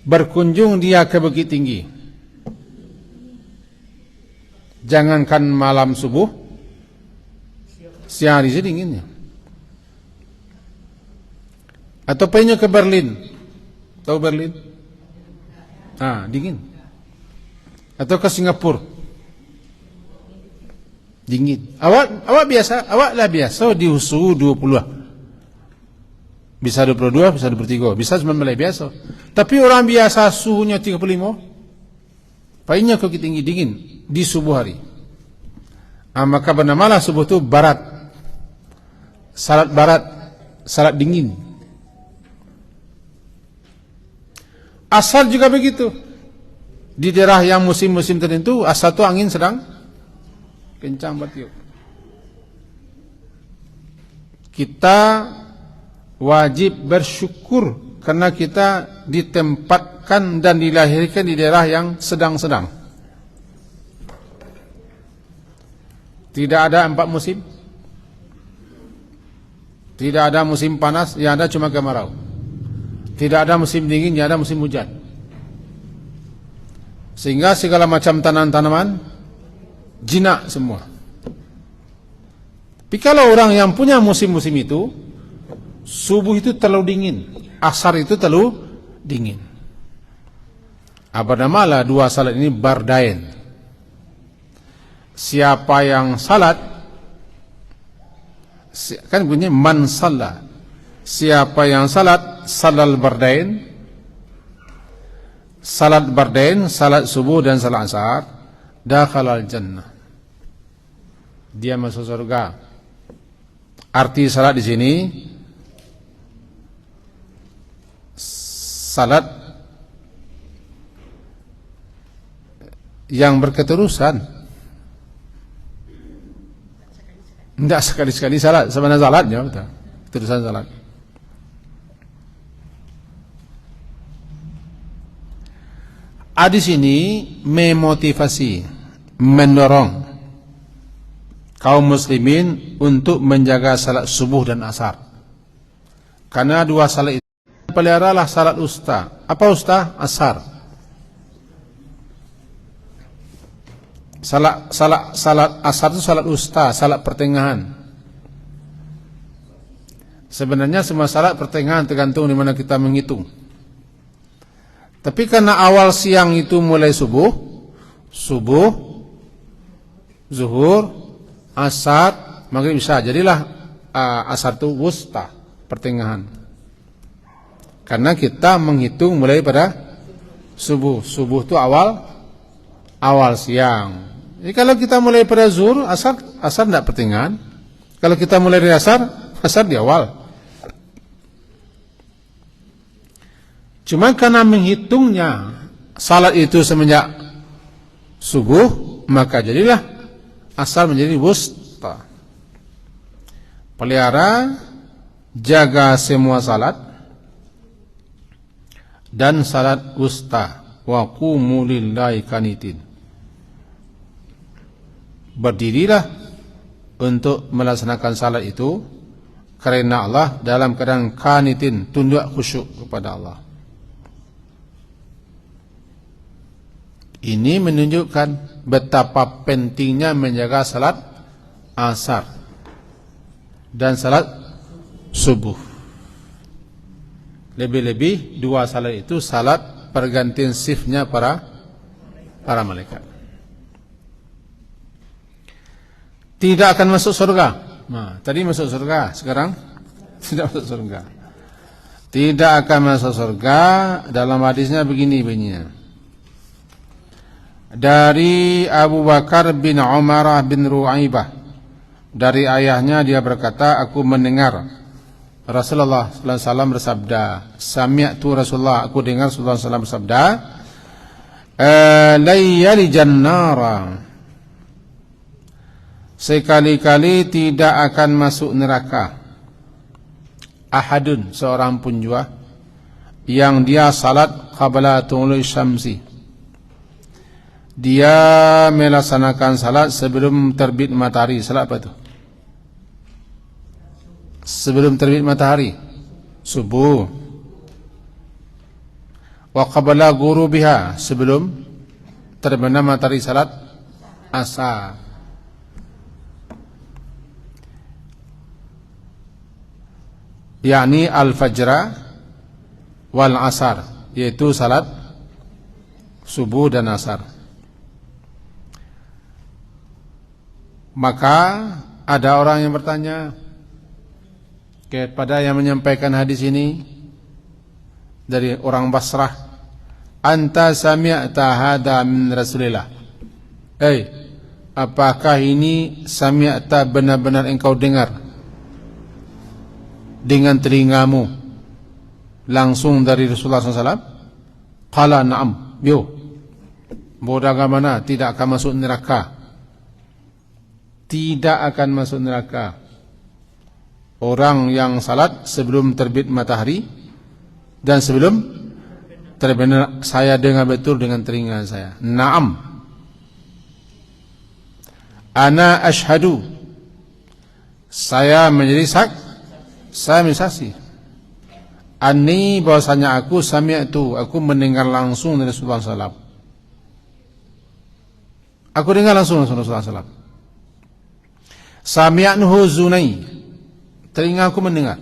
berkunjung dia ke Bukit Tinggi. Jangankan malam subuh, siang hari saja dinginnya. Atau pengen ke Berlin, tahu Berlin? Dingin. Atau ke Singapura, dingin. Awak biasa, awaklah biasa di suhu 20 lah. Bisa 22, bisa 23, bisa 19 biasa. Tapi orang biasa suhunya 35, pengennya ke Bukit Tinggi dingin di subuh hari. Maka bernamalah subuh itu barat. Salat barat, salat dingin. Asar juga begitu. Di daerah yang musim-musim tertentu, asar itu angin sedang kencang bertiup. Kita wajib bersyukur karena kita ditempatkan dan dilahirkan di daerah yang sedang-sedang. Tidak ada 4 musim. Tidak ada musim panas, yang ada cuma kemarau. Tidak ada musim dingin, yang ada musim hujan. Sehingga segala macam tanaman-tanaman jinak semua. Tapi kalau orang yang punya musim-musim itu, subuh itu terlalu dingin, asar itu terlalu dingin. Bernamalah 2 salat ini bardain. Siapa yang salat, kan bunyinya man salla. Siapa yang salat salal bardain, salat bardain, salat subuh dan salat asar, dakhalal jannah. Dia masuk surga. Arti salat di sini salat yang berketerusan. Tidak sekali-sekali salat, sebenarnya salatnya betul. Keterusan salat. Hadis ini memotivasi, mendorong kaum muslimin untuk menjaga salat subuh dan asar. Karena 2 salat itu, peliharalah salat usta. Apa usta? Asar. Salat asar itu salat usta, salat pertengahan. Sebenarnya semua salat pertengahan tergantung di mana kita menghitung. Tapi karena awal siang itu mulai subuh, zuhur, asar, maghrib, isya. Jadilah asar itu wusta, pertengahan. Karena kita menghitung mulai pada subuh. Subuh itu awal siang. Jadi kalau kita mulai pada zuhur, asar tidak pertengahan. Kalau kita mulai dari asar di awal. Cuma karena menghitungnya salat itu semenjak subuh, maka jadilah asar menjadi wusta. Pelihara, jaga semua salat dan salat wusta. Wa qumu lillahi qanitin. Berdirilah untuk melaksanakan salat itu karena Allah dalam keadaan qanitin, tunduk khusyuk kepada Allah. Ini menunjukkan betapa pentingnya menjaga salat asar dan salat subuh. Lebih-lebih 2 salat itu salat pergantian shiftnya para malaikat. Tidak akan masuk surga. Tadi masuk surga, sekarang tidak masuk surga. Tidak akan masuk surga. Dalam hadisnya begini bunyinya. Dari Abu Bakar bin Umarah bin Ru'aibah, dari ayahnya dia berkata, aku mendengar Rasulullah sallallahu alaihi wasallam bersabda, sami'tu Rasulullah, aku dengar Rasulullah sallallahu alaihi wasallam bersabda, layyali jannara, sekali-kali tidak akan masuk neraka ahadun, seorang pun juga, yang dia salat qabla tulu'i syamsi, dia melaksanakan salat sebelum terbit matahari. Salat apa itu? Sebelum terbit matahari, subuh. Wa qabla ghurubiha, sebelum terbenam matahari, salat asar. Yakni al-fajra wal asar, yaitu salat subuh dan asar. Maka ada orang yang bertanya kepada yang menyampaikan hadis ini dari orang Basrah, anta sami'ta hadha min Rasulillah, apakah ini sami'ta, benar-benar engkau dengar dengan telingamu langsung dari Rasulullah SAW? Qala na'am, yo, bodoh mana tidak akan masuk neraka, tidak akan masuk neraka orang yang salat sebelum terbit matahari dan sebelum terbenam. Saya dengar betul dengan telinga saya. Naam, ana ashhadu, saya menjadi saya mensaksi, anni, bahwasanya aku sami'tu, aku mendengar langsung dari Rasulullah SAW. Aku dengar langsung dari Rasulullah SAW. Sami'anhu zunai, telingaku mendengar.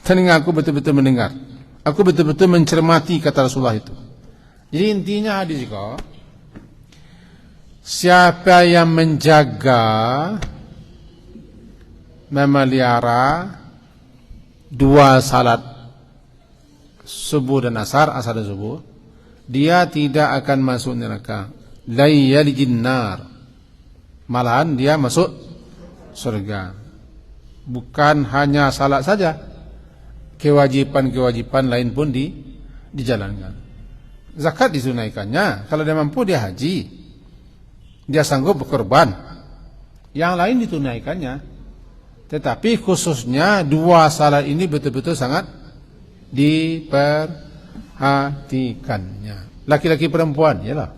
Telingaku betul-betul mendengar. Aku betul-betul mencermati kata Rasulullah itu. Jadi intinya hadis itu, siapa yang menjaga, memelihara dua salat subuh dan asar, asar dan subuh, dia tidak akan masuk neraka. La yalijin nar, malahan dia masuk surga. Bukan hanya salat saja, kewajiban-kewajiban lain pun dijalankan. Zakat ditunaikannya, kalau dia mampu dia haji, dia sanggup berkorban, yang lain ditunaikannya. Tetapi khususnya dua salat ini betul-betul sangat diperhatikannya. Laki-laki perempuan, yalah.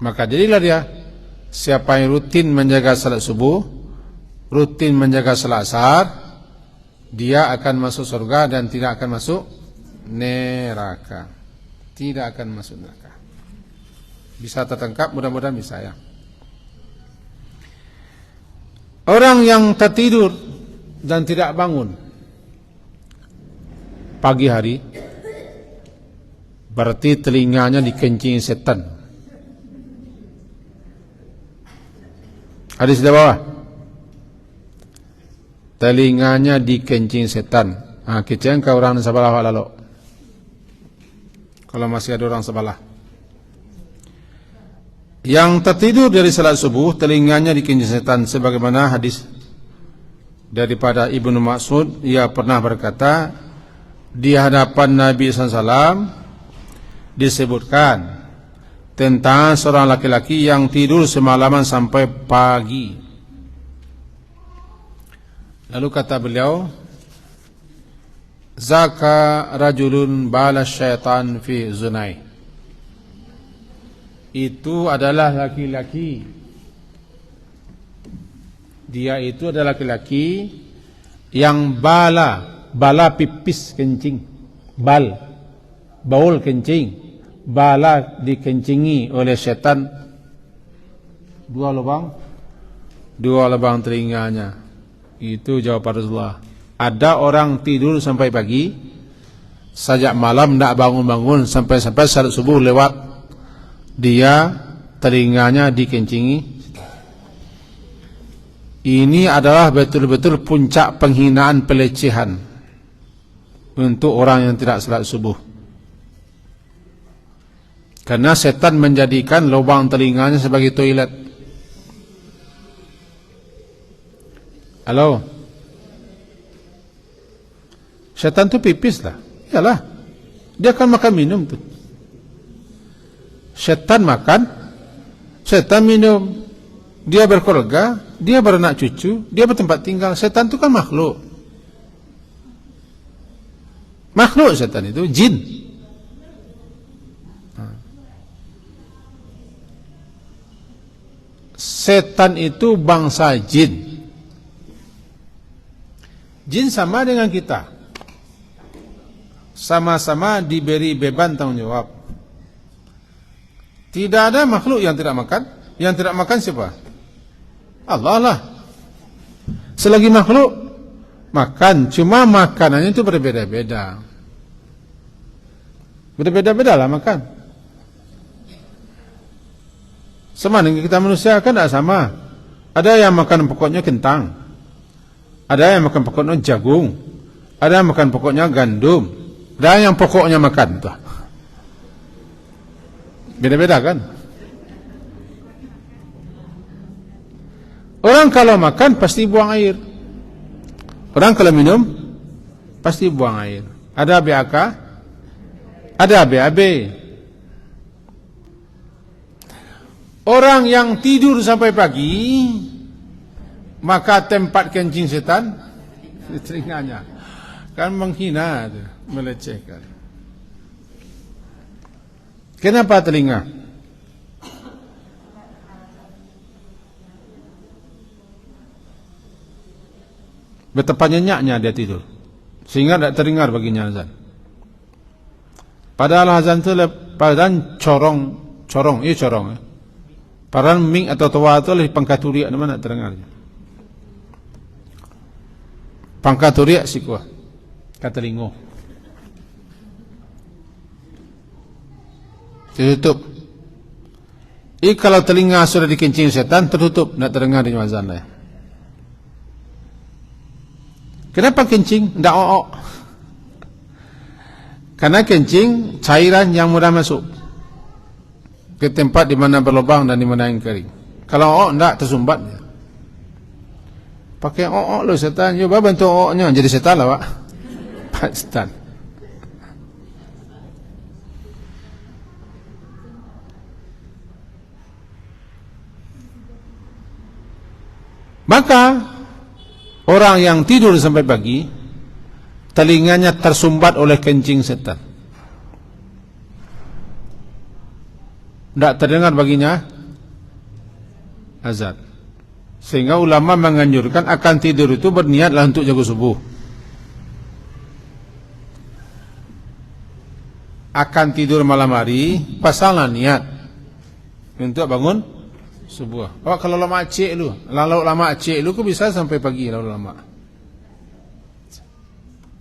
Maka jadilah dia, siapa yang rutin menjaga salat subuh, rutin menjaga salat asar, dia akan masuk surga dan tidak akan masuk neraka. Tidak akan masuk neraka. Bisa tertangkap, mudah-mudahan bisa ya. Orang yang tertidur dan tidak bangun pagi hari, berarti telinganya dikencing setan. Hadis di bawah, telinganya dikencing setan. Keceng ke orang sebelah lalu, kalau masih ada orang sebelah. Yang tertidur dari salat subuh, telinganya dikencing setan, sebagaimana hadis daripada Ibnu Mas'ud, ia pernah berkata di hadapan Nabi SAW disebutkan tentang seorang laki-laki yang tidur semalaman sampai pagi. Lalu kata beliau, zaka rajulun bala syaitan fi zunai, itu adalah laki-laki, dia itu adalah laki-laki yang bala pipis kencing, baul kencing, bala dikencingi oleh setan, dua lubang telinganya. Itu jawaban Rasulullah. Ada orang tidur sampai pagi, sejak malam tidak bangun-bangun sampai salat subuh lewat, dia telinganya dikencingi. Ini adalah betul-betul puncak penghinaan, pelecehan untuk orang yang tidak salat subuh. Karena setan menjadikan lubang telinganya sebagai toilet. Halo, setan tu pipis lah, iyalah, dia akan makan minum tu. Setan makan, setan minum, dia berkeluarga, dia beranak cucu, dia bertempat tinggal. Setan itu kan makhluk. Makhluk setan itu, jin. Setan itu bangsa jin. Jin sama dengan kita. Sama-sama diberi beban tanggung jawab. Tidak ada makhluk yang tidak makan. Yang tidak makan siapa? Allah lah. Selagi makhluk makan, cuma makanannya itu berbeda-beda. Berbeda-beda lah makan. Sama dengan kita manusia kan tidak sama. Ada yang makan pokoknya kentang, ada yang makan pokoknya jagung, ada yang makan pokoknya gandum, ada yang pokoknya makan tuh. Beda-beda kan? Orang kalau makan pasti buang air. Orang kalau minum pasti buang air. Ada BAK, ada BAB. Orang yang tidur sampai pagi, maka tempat kencing setan di telinganya. Kan menghina, melecehkan. Kenapa telinga? Betapa nyenyaknya dia tidur, sehingga tidak terdengar baginya azan. Padahal azan itu padahal corong, iya corong. Padahal ming atau tawa itu oleh pangkat uriak mana terdengarnya. Pangkat uriak si kuah, kata lingo. Tertutup. Kalau telinga sudah dikencing setan, tertutup, tidak terdengar di azan lah. Kenapa kencing? Tidak o'ok. Karena kencing cairan yang mudah masuk ke tempat di mana berlubang dan di mana yang kering. Kalau o'ok tidak tersumbat. Pakai o'ok loh setan. Coba bantu o'oknya jadi setan lah pak. Pak setan. Maka orang yang tidur sampai pagi, telinganya tersumbat oleh kencing setan. Tidak terdengar baginya azan. Sehingga ulama menganjurkan akan tidur itu berniatlah untuk jaga subuh. Akan tidur malam hari, pasanglah niat untuk bangun subuh. Oh, kalau lama cek lu, lalu lama cek lu, kok bisa sampai pagi lalu lama.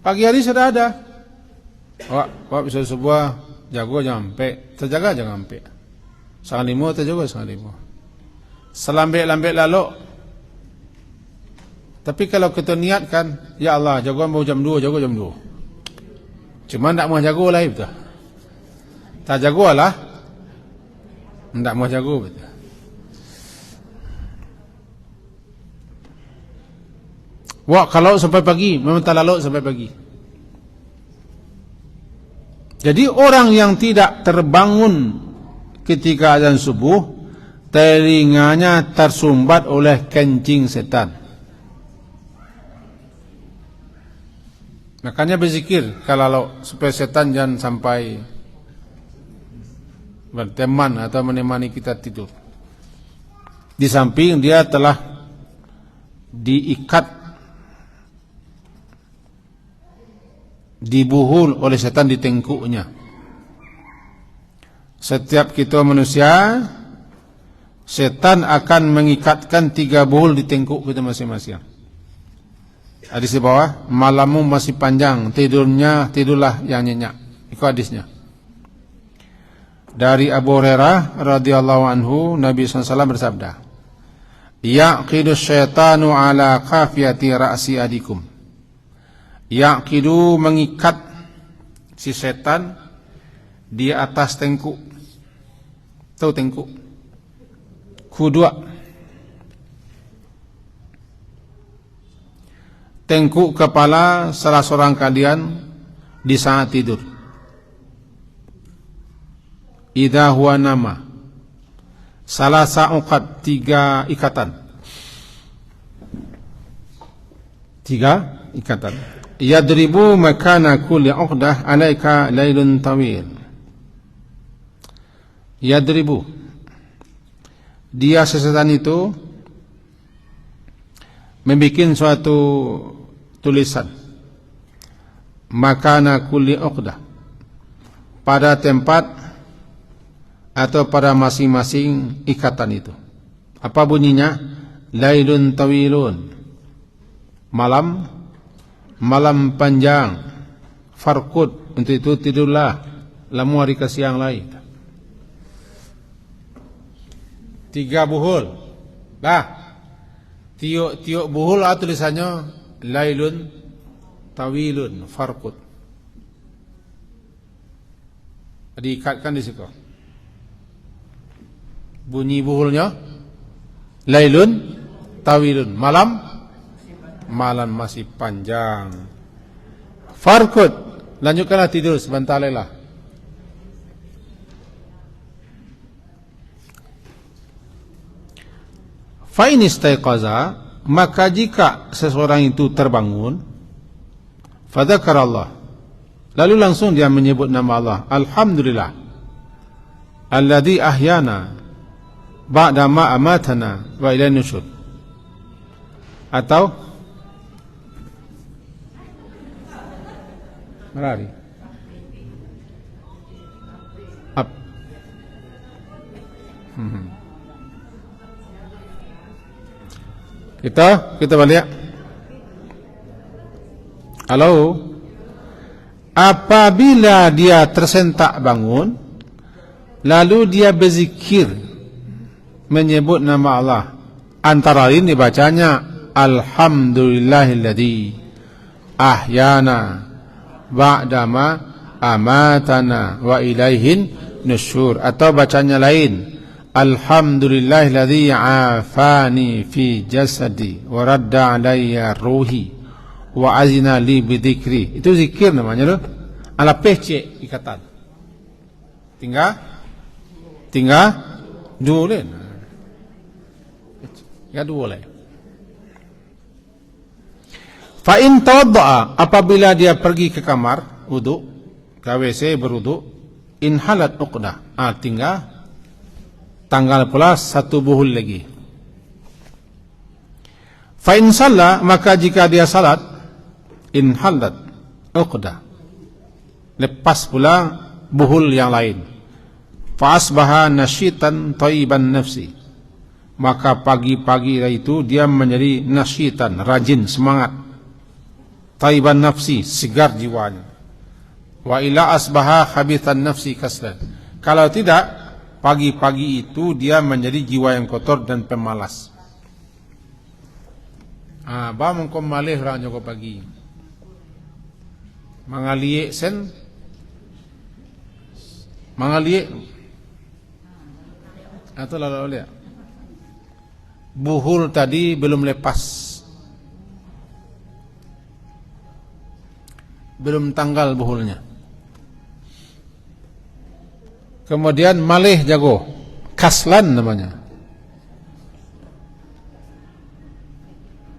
Pagi hari sudah ada. Oh, bisa subuh jago jangan sampai, terjaga jangan sampai. Sangat limo terjaga sangat limo. Selambek-lambek lalu. Tapi kalau kita niatkan, ya Allah, jago mau jam 2, jago jam 2. Cuma tidak mau jago lah itu. Tak jago lah. Tidak mau jago betul. Wah, kalau sampai pagi, memang tak lalu sampai pagi. Jadi orang yang tidak terbangun ketika azan subuh, telinganya tersumbat oleh kencing setan. Makanya berzikir kalau supaya setan jangan sampai berteman atau menemani kita tidur. Di samping dia telah diikat, dibuhul oleh setan di tengkuknya. Setiap kita manusia, setan akan mengikatkan 3 buhul di tengkuk kita masing-masing. Hadis di bawah, malammu masih panjang, tidurlah yang nyenyak. Itu hadisnya. Dari Abu Hurairah radhiyallahu anhu, Nabi SAW bersabda, yaqidu syaitanu ala qafiyati ra'si adikum. Yaqidu mengikat si setan di atas tengkuk. Tahu tengkuk? Kedua. Tengkuk kepala salah seorang kalian di saat tidur. idza huwa nama. Salasa uqad, 3 ikatan. 3 ikatan. Yadribu makana kulli uqdah alaika lailun tawil. Yadribu, dia sesetan itu membikin suatu tulisan makana kulli uqdah, pada tempat atau pada masing-masing ikatan itu. Apa bunyinya? Lailun tawilun, malam panjang. Farqud, untuk itu tidurlah, lamu hari ke siang lain. 3 buhul. Tiuk buhul tulisannya lailun tawilun farqud. Diikatkan di situ. Bunyi buhulnya lailun tawilun, malam masih panjang. Farqud, lanjutkanlah tidur sebentar lelah. Fa in istaiqaza, maka jika seseorang itu terbangun, fadzakarallah, lalu langsung dia menyebut nama Allah, alhamdulillah alladzi ahyana ba'da ma amatana wa ilaihi nusyur. Atau melari up. Kita balik. Halo. Apabila dia tersentak bangun, lalu dia berzikir menyebut nama Allah, antara lain dibacanya alhamdulillahilladzi ahyana ba'dama amatana wa ilaihin nusyur. Atau bacanya lain, alhamdulillahilladzi afani fi jasadi wa radda alayya ruhi wa azina li bidzikri. Itu zikir namanya loh. Ala pece ikatan. Tinggal dua. Ya dua. Fa in tawadda'a, apabila dia pergi ke kamar wudu, ke WC berwudu, in halat uqdah, tinggal tanggal pula 1 buhul lagi. Fa in shalla, maka jika dia salat, in halat uqdah, lepas pula buhul yang lain. Fa asbaha nasyitan thayyiban nafsi, maka pagi-pagi itu dia menjadi nasyitan, rajin, semangat. Thayyiban nafsi, segar jiwanya. Wa ila asbaha khabithan nafsi kaslan. Kalau tidak, pagi-pagi itu dia menjadi jiwa yang kotor dan pemalas. Bangun kau malih orang joko pagi. Mangaliye sen, mangaliye. Atau lalu lihat. Buhul tadi belum lepas. Belum tanggal buhulnya. Kemudian malih jago, kaslan namanya.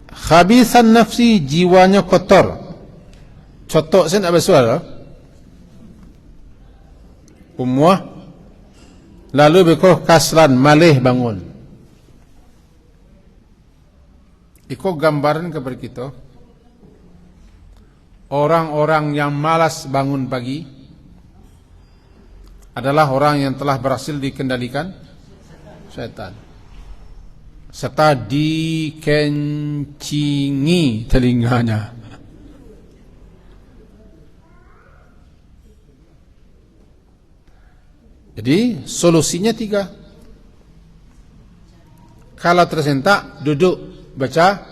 Khabisan nafsi, jiwanya kotor. Cotok sen apa suara? Umuah. Lalu bekoh kaslan, malih bangun. Iko gambaran kepada kita. Orang-orang yang malas bangun pagi adalah orang yang telah berhasil dikendalikan syaitan, serta dikencingi telinganya. Jadi solusinya 3. Kalau tersentak, duduk baca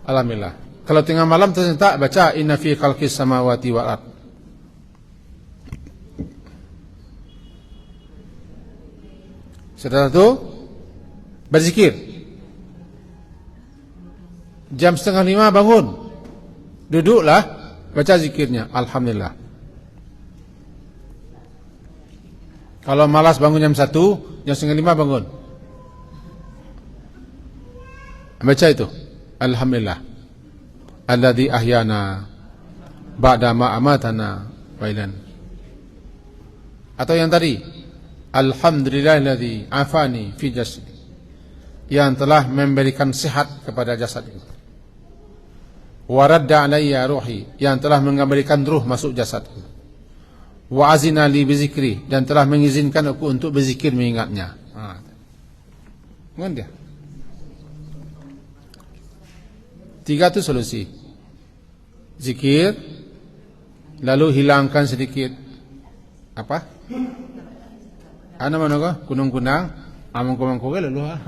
alhamdulillah. Kalau tengah malam tersentak, baca inna fi khalqis samawati wal ard. Setelah itu berzikir. Jam 4:30 bangun, duduklah, baca zikirnya alhamdulillah. Kalau malas bangun jam 1, jam 4:30 bangun. Baca itu. Alhamdulillah. Alladzi ahyana ba'da ma amatana wa ilan. Atau yang tadi, alhamdulillahilladzi afani fi jasadi, yang telah memberikan sehat kepada jasadku. Wa radda alayya ruhi, yang telah mengembalikan ruh masuk jasadku. Wa azina li bizikri, dan telah mengizinkan aku untuk berzikir mengingatnya. Dia 3 itu solusi. Zikir, lalu hilangkan sedikit apa? Ano man ako? Kunong-kunang, among kumangko ka lalu ha.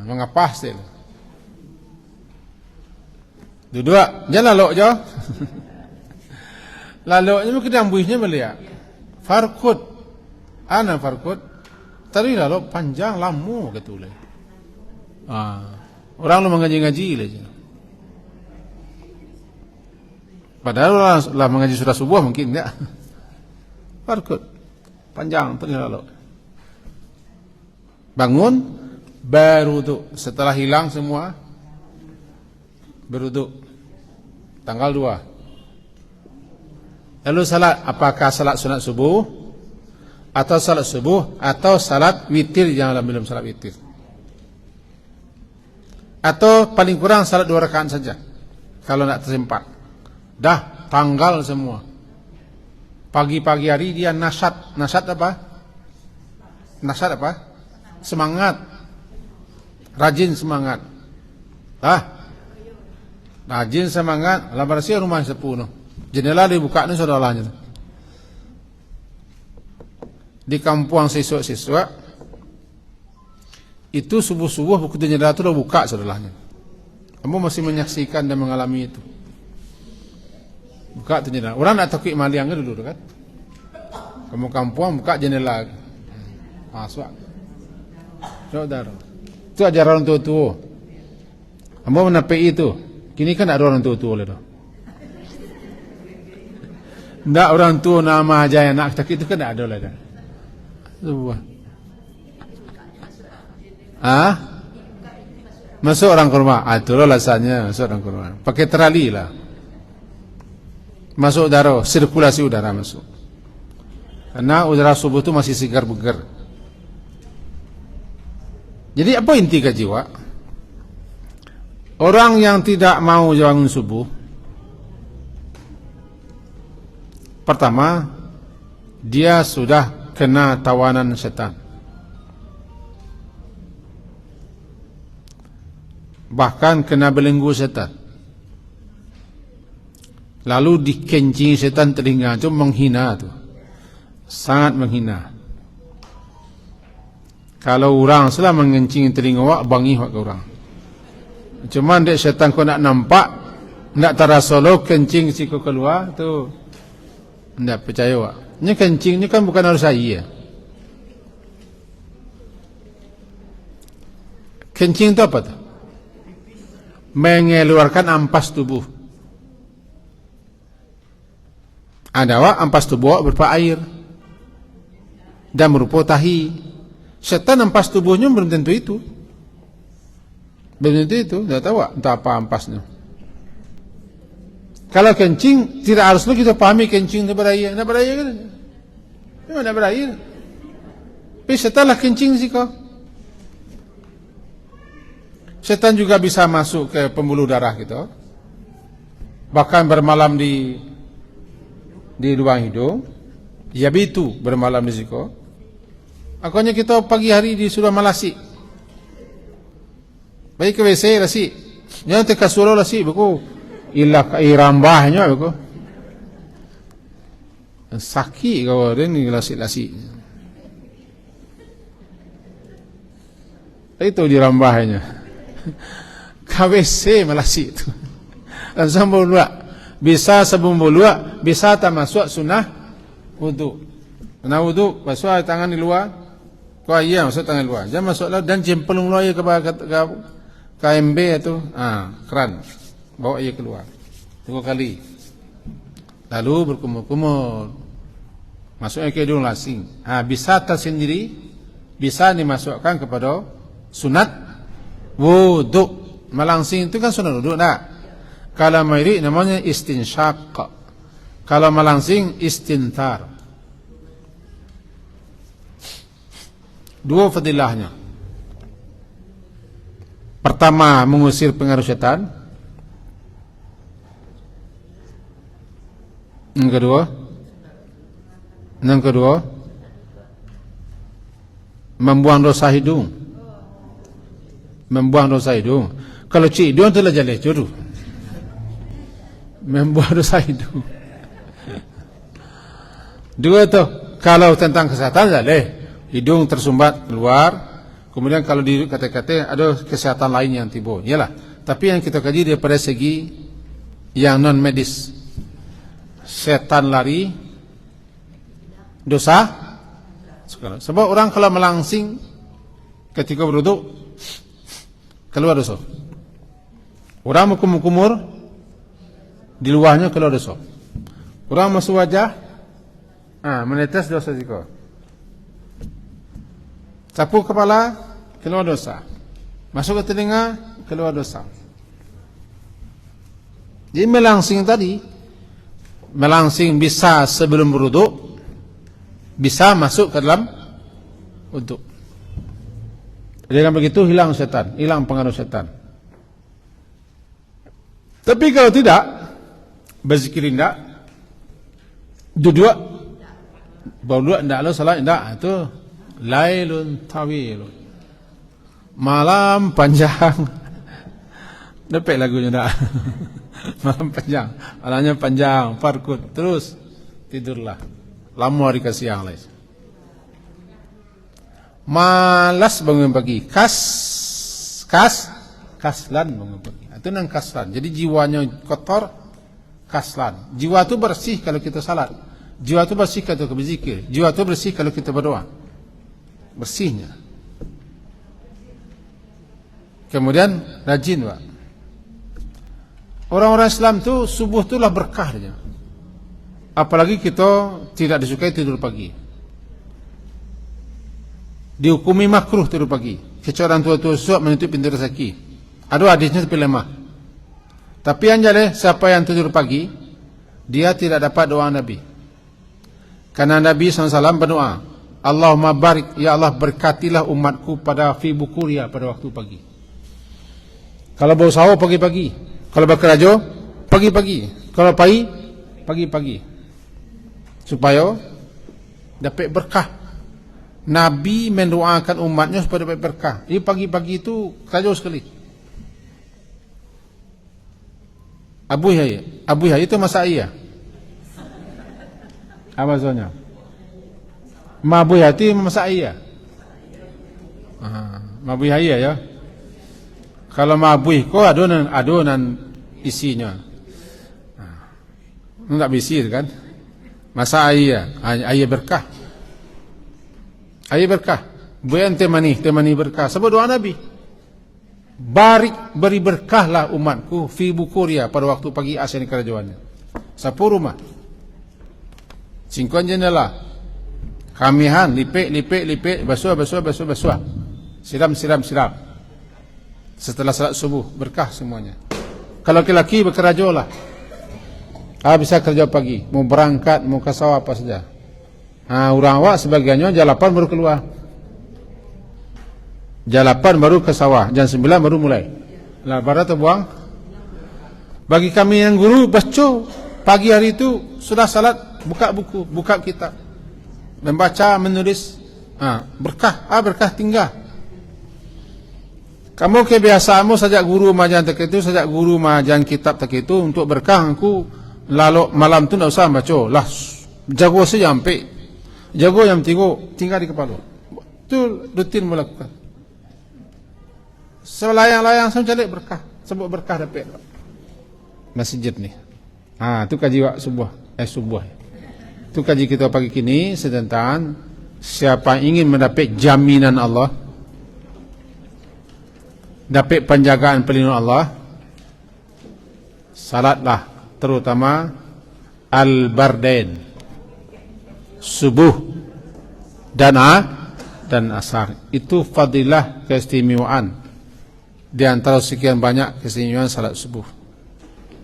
Mga pastel. Dua, jangan lalu jo. Lalu ni kita ambuisnya belia. Farkut, ana farkut. Tadi lalu panjang lamu ketulai. Orang lu mengaji-ngaji aja. Padahal orang lah mengaji surah subuh mungkin enggak. Farkut, panjang tadi lalu. Bangun, berwudu. Setelah hilang semua, berwudu. Tanggal 2. Lalu salat, apakah salat sunat subuh atau salat subuh atau salat witir? Janganlah belum salat witir. Atau paling kurang salat 2 rakaat saja. Kalau nak tersempat. Dah tanggal semua. Pagi-pagi hari dia nasyat. Nasyat apa? Nasyat apa? Semangat. Rajin semangat. Rajin semangat. Lah bersih rumah sepuh. Jendela dibuka ni saudaranya. Di kampung siswa-siswa itu subuh-subuh buku jendela itu dah buka saudaranya. Kamu masih menyaksikan dan mengalami itu. Buka tu jendela. Orang nak takut maliang dulu kan. Kamu kampung buka jendela. Masuk. Saudara. Itu ajaran orang tua-tua. Kamu menapi itu. Kini kan ada orang tua-tua le dah. Ndak orang tua nama aja yang nak tak itu kan ada lah dah. Sebuah. Masuk orang ke rumah. Itulah alasannya masuk orang ke rumah. Pakai terali lah. Masuk udara, sirkulasi udara masuk. Karena udara subuh itu masih segar bugar. Jadi apa inti kaji Wak? Orang yang tidak mau bangun subuh, pertama, dia sudah kena tawanan setan. Bahkan kena belenggu setan. Lalu dikencing setan telinga, itu menghina tu. Sangat menghina. Kalau orang salah mengencing telinga wak, bangi wak ke orang. Cuma dek setan kau nak nampak, nak terasa lo kencing si kau keluar tu. Tidak percaya wak. Ini kencing ni kan bukan harus air. Kencing tu apa tu? Mengeluarkan ampas tubuh. Ada wak ampas tubuh wak berupa air dan berupa tahi. Setan ampas tubuhnya belum tentu itu. Belum tentu itu. Tidak tahu wak entah apa ampasnya. Kalau kencing, tidak haruslah kita pahami kencing itu berair. Tidak berair kan? Memang tidak berair. Tapi setelah kencing sih kau. Setan juga bisa masuk ke pembuluh darah kita. Bahkan bermalam di lubang hidung. Yabitu bermalam di situ. Akhirnya kita pagi hari disuruh malasi. Baik ke WC lasi. Jangan terkasuruh lasi. Beku. Ilah irambahnya beku. Sakit kau ini lasi-lasi. Itu dirambahnya. KWC malasi itu. Langsung berluak. Bisa sebelum berluak, bisa tak masuk sunnah wudu. Sunnah wudu, basuh tangan di luar. Kau iya masuk tangan luar. Jangan masuklah dan jempelung luar ke KMB itu, keran. Bawa ia keluar 2 kali. Lalu berkumur-kumur. Masuknya ke hidung langsing. Bisa tersendiri, bisa dimasukkan kepada sunat wudhu. Melangsing itu kan sunat wudhu, tak? Kalau mairi namanya istinsyaq. Kalau melangsing istintar. Dua fadilahnya. Pertama, mengusir pengaruh setan. Yang kedua, membuang dosa hidung. Membuang dosa hidung. Kalau cik hidung itulah jaleh jodoh. Membuang dosa hidung. Dua tu, kalau tentang kesehatan jaleh. Hidung tersumbat keluar. Kemudian kalau di kata-kata ada kesehatan lain yang timbul. Yalah. Tapi yang kita kaji daripada segi yang non medis. Setan lari, dosa. Sebab orang kalau melangsing ketika berwuduk keluar dosa. Orang kumur-kumur di luarnya keluar dosa. Orang masuk wajah, menetes dosa juga. Sapu kepala, keluar dosa. Masuk ke telinga, keluar dosa. Jadi melangsing tadi, melangsing bisa sebelum berwuduk, bisa masuk ke dalam wuduk. Dengan begitu hilang setan, hilang pengaruh setan. Tapi kalau tidak, berzikir tidak, duduk, berdua tidak, lo salah tidak, itu lailun tawilun, malam panjang. Dapat lagunya tak? Malam panjang, malamnya panjang, parkut, terus tidurlah. Lama hari ke siang lah. Malas bangun pagi, kaslan bangun pagi. Itu nang kaslan. Jadi jiwanya kotor, kaslan. Jiwa itu bersih kalau kita salat. Jiwa itu bersih kalau kita berzikir. Jiwa itu bersih kalau kita berdoa. Bersihnya. Kemudian rajin, Pak. Orang-orang Islam tu subuh itulah berkahnya. Apalagi kita tidak disukai tidur pagi. Dihukumi makruh tidur pagi. Kecuali orang tua-tua suap menutup pintu rezeki. Aduh, hadisnya tapi lemah. Tapi yang jelas, siapa yang tidur pagi, dia tidak dapat doa Nabi. Karena Nabi SAW berdoa, Allahumma barik, ya Allah berkatilah umatku pada fi bukuria, pada waktu pagi. Kalau bau sahur pagi-pagi, kalau bekerja pagi-pagi, kalau pagi-pagi, supaya dapat berkah. Nabi mendoakan umatnya supaya dapat berkah. Jadi pagi-pagi itu kerja sekali. Abu Yahya itu masa iya. Apa soalnya? Abu Yahya itu masa iya. Abu Yahya ya. Kalau mabuih kok adonan isinya. Enggak bisir kan? Masa ayah berkah. Ayah berkah. Bukan temani berkah. Sebab doa Nabi. Barik, beri berkahlah umatku fi bukuria, pada waktu pagi asyik kerajaannya. Sapu rumah. Singkuan jendela. Kamihan, lipik, basuh. Siram. Setelah salat subuh, berkah semuanya. Kalau laki-laki bekerja lah. Bisa kerja pagi, mau berangkat, mau ke sawah apa saja. Orang awak sebagiannya jam 8 baru keluar. Jam 8 baru ke sawah, jam 9 baru mulai. Lah barat atau buang. Bagi kami yang guru, baca pagi hari itu sudah salat, buka buku, buka kitab, membaca, menulis. Berkah, berkah tinggal. Kamu kebiasaanmu sejak guru majan tak itu, sejak guru majan kitab tak itu, untuk berkah aku lalu malam tu tak usah baca. Lah jago saja sampai jago yang tinggal di kepala. Itu rutin melakukan. Selayang-layang saya cari berkah, sebab berkah dapat masjid ni. Itu kaji subuh. Itu kaji kita pagi kini tentang siapa ingin mendapat jaminan Allah, dapat penjagaan perlindungan Allah, salatlah terutama al-bardain, subuh dan asar. Itu fadilah keistimewaan di antara sekian banyak keistimewaan salat subuh.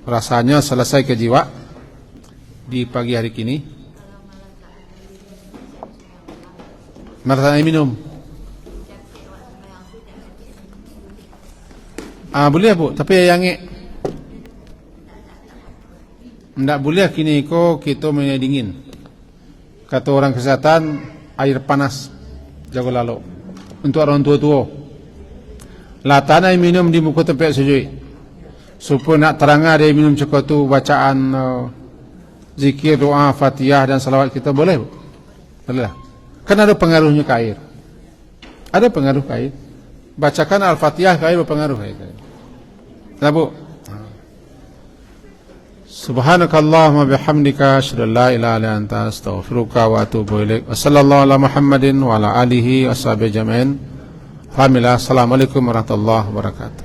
Rasanya selesai ke jiwa di pagi hari kini. Malah minum. Boleh bu, tapi yang tidak boleh kini ko kita minum dingin. Kata orang kesehatan, air panas jago lalu untuk orang tua-tua. Latana minum di muka tempat sujud. Supaya nak terangah dia minum cukup tu bacaan zikir, doa, fatihah dan salawat kita boleh bu? Boleh lah. Kan ada pengaruhnya ke air. Ada pengaruh ke air. Bacakan Al-Fatihah ke air berpengaruh ke air. Nah bu. Subhanakallahumma bihamdika asyhadu an la ilaha illa anta astaghfiruka wa atubu ilaik. Wassallallahu ala Muhammadin wa ala alihi washabihi ajmain. Alhamdulillah. Assalamualaikum warahmatullahi wabarakatuh.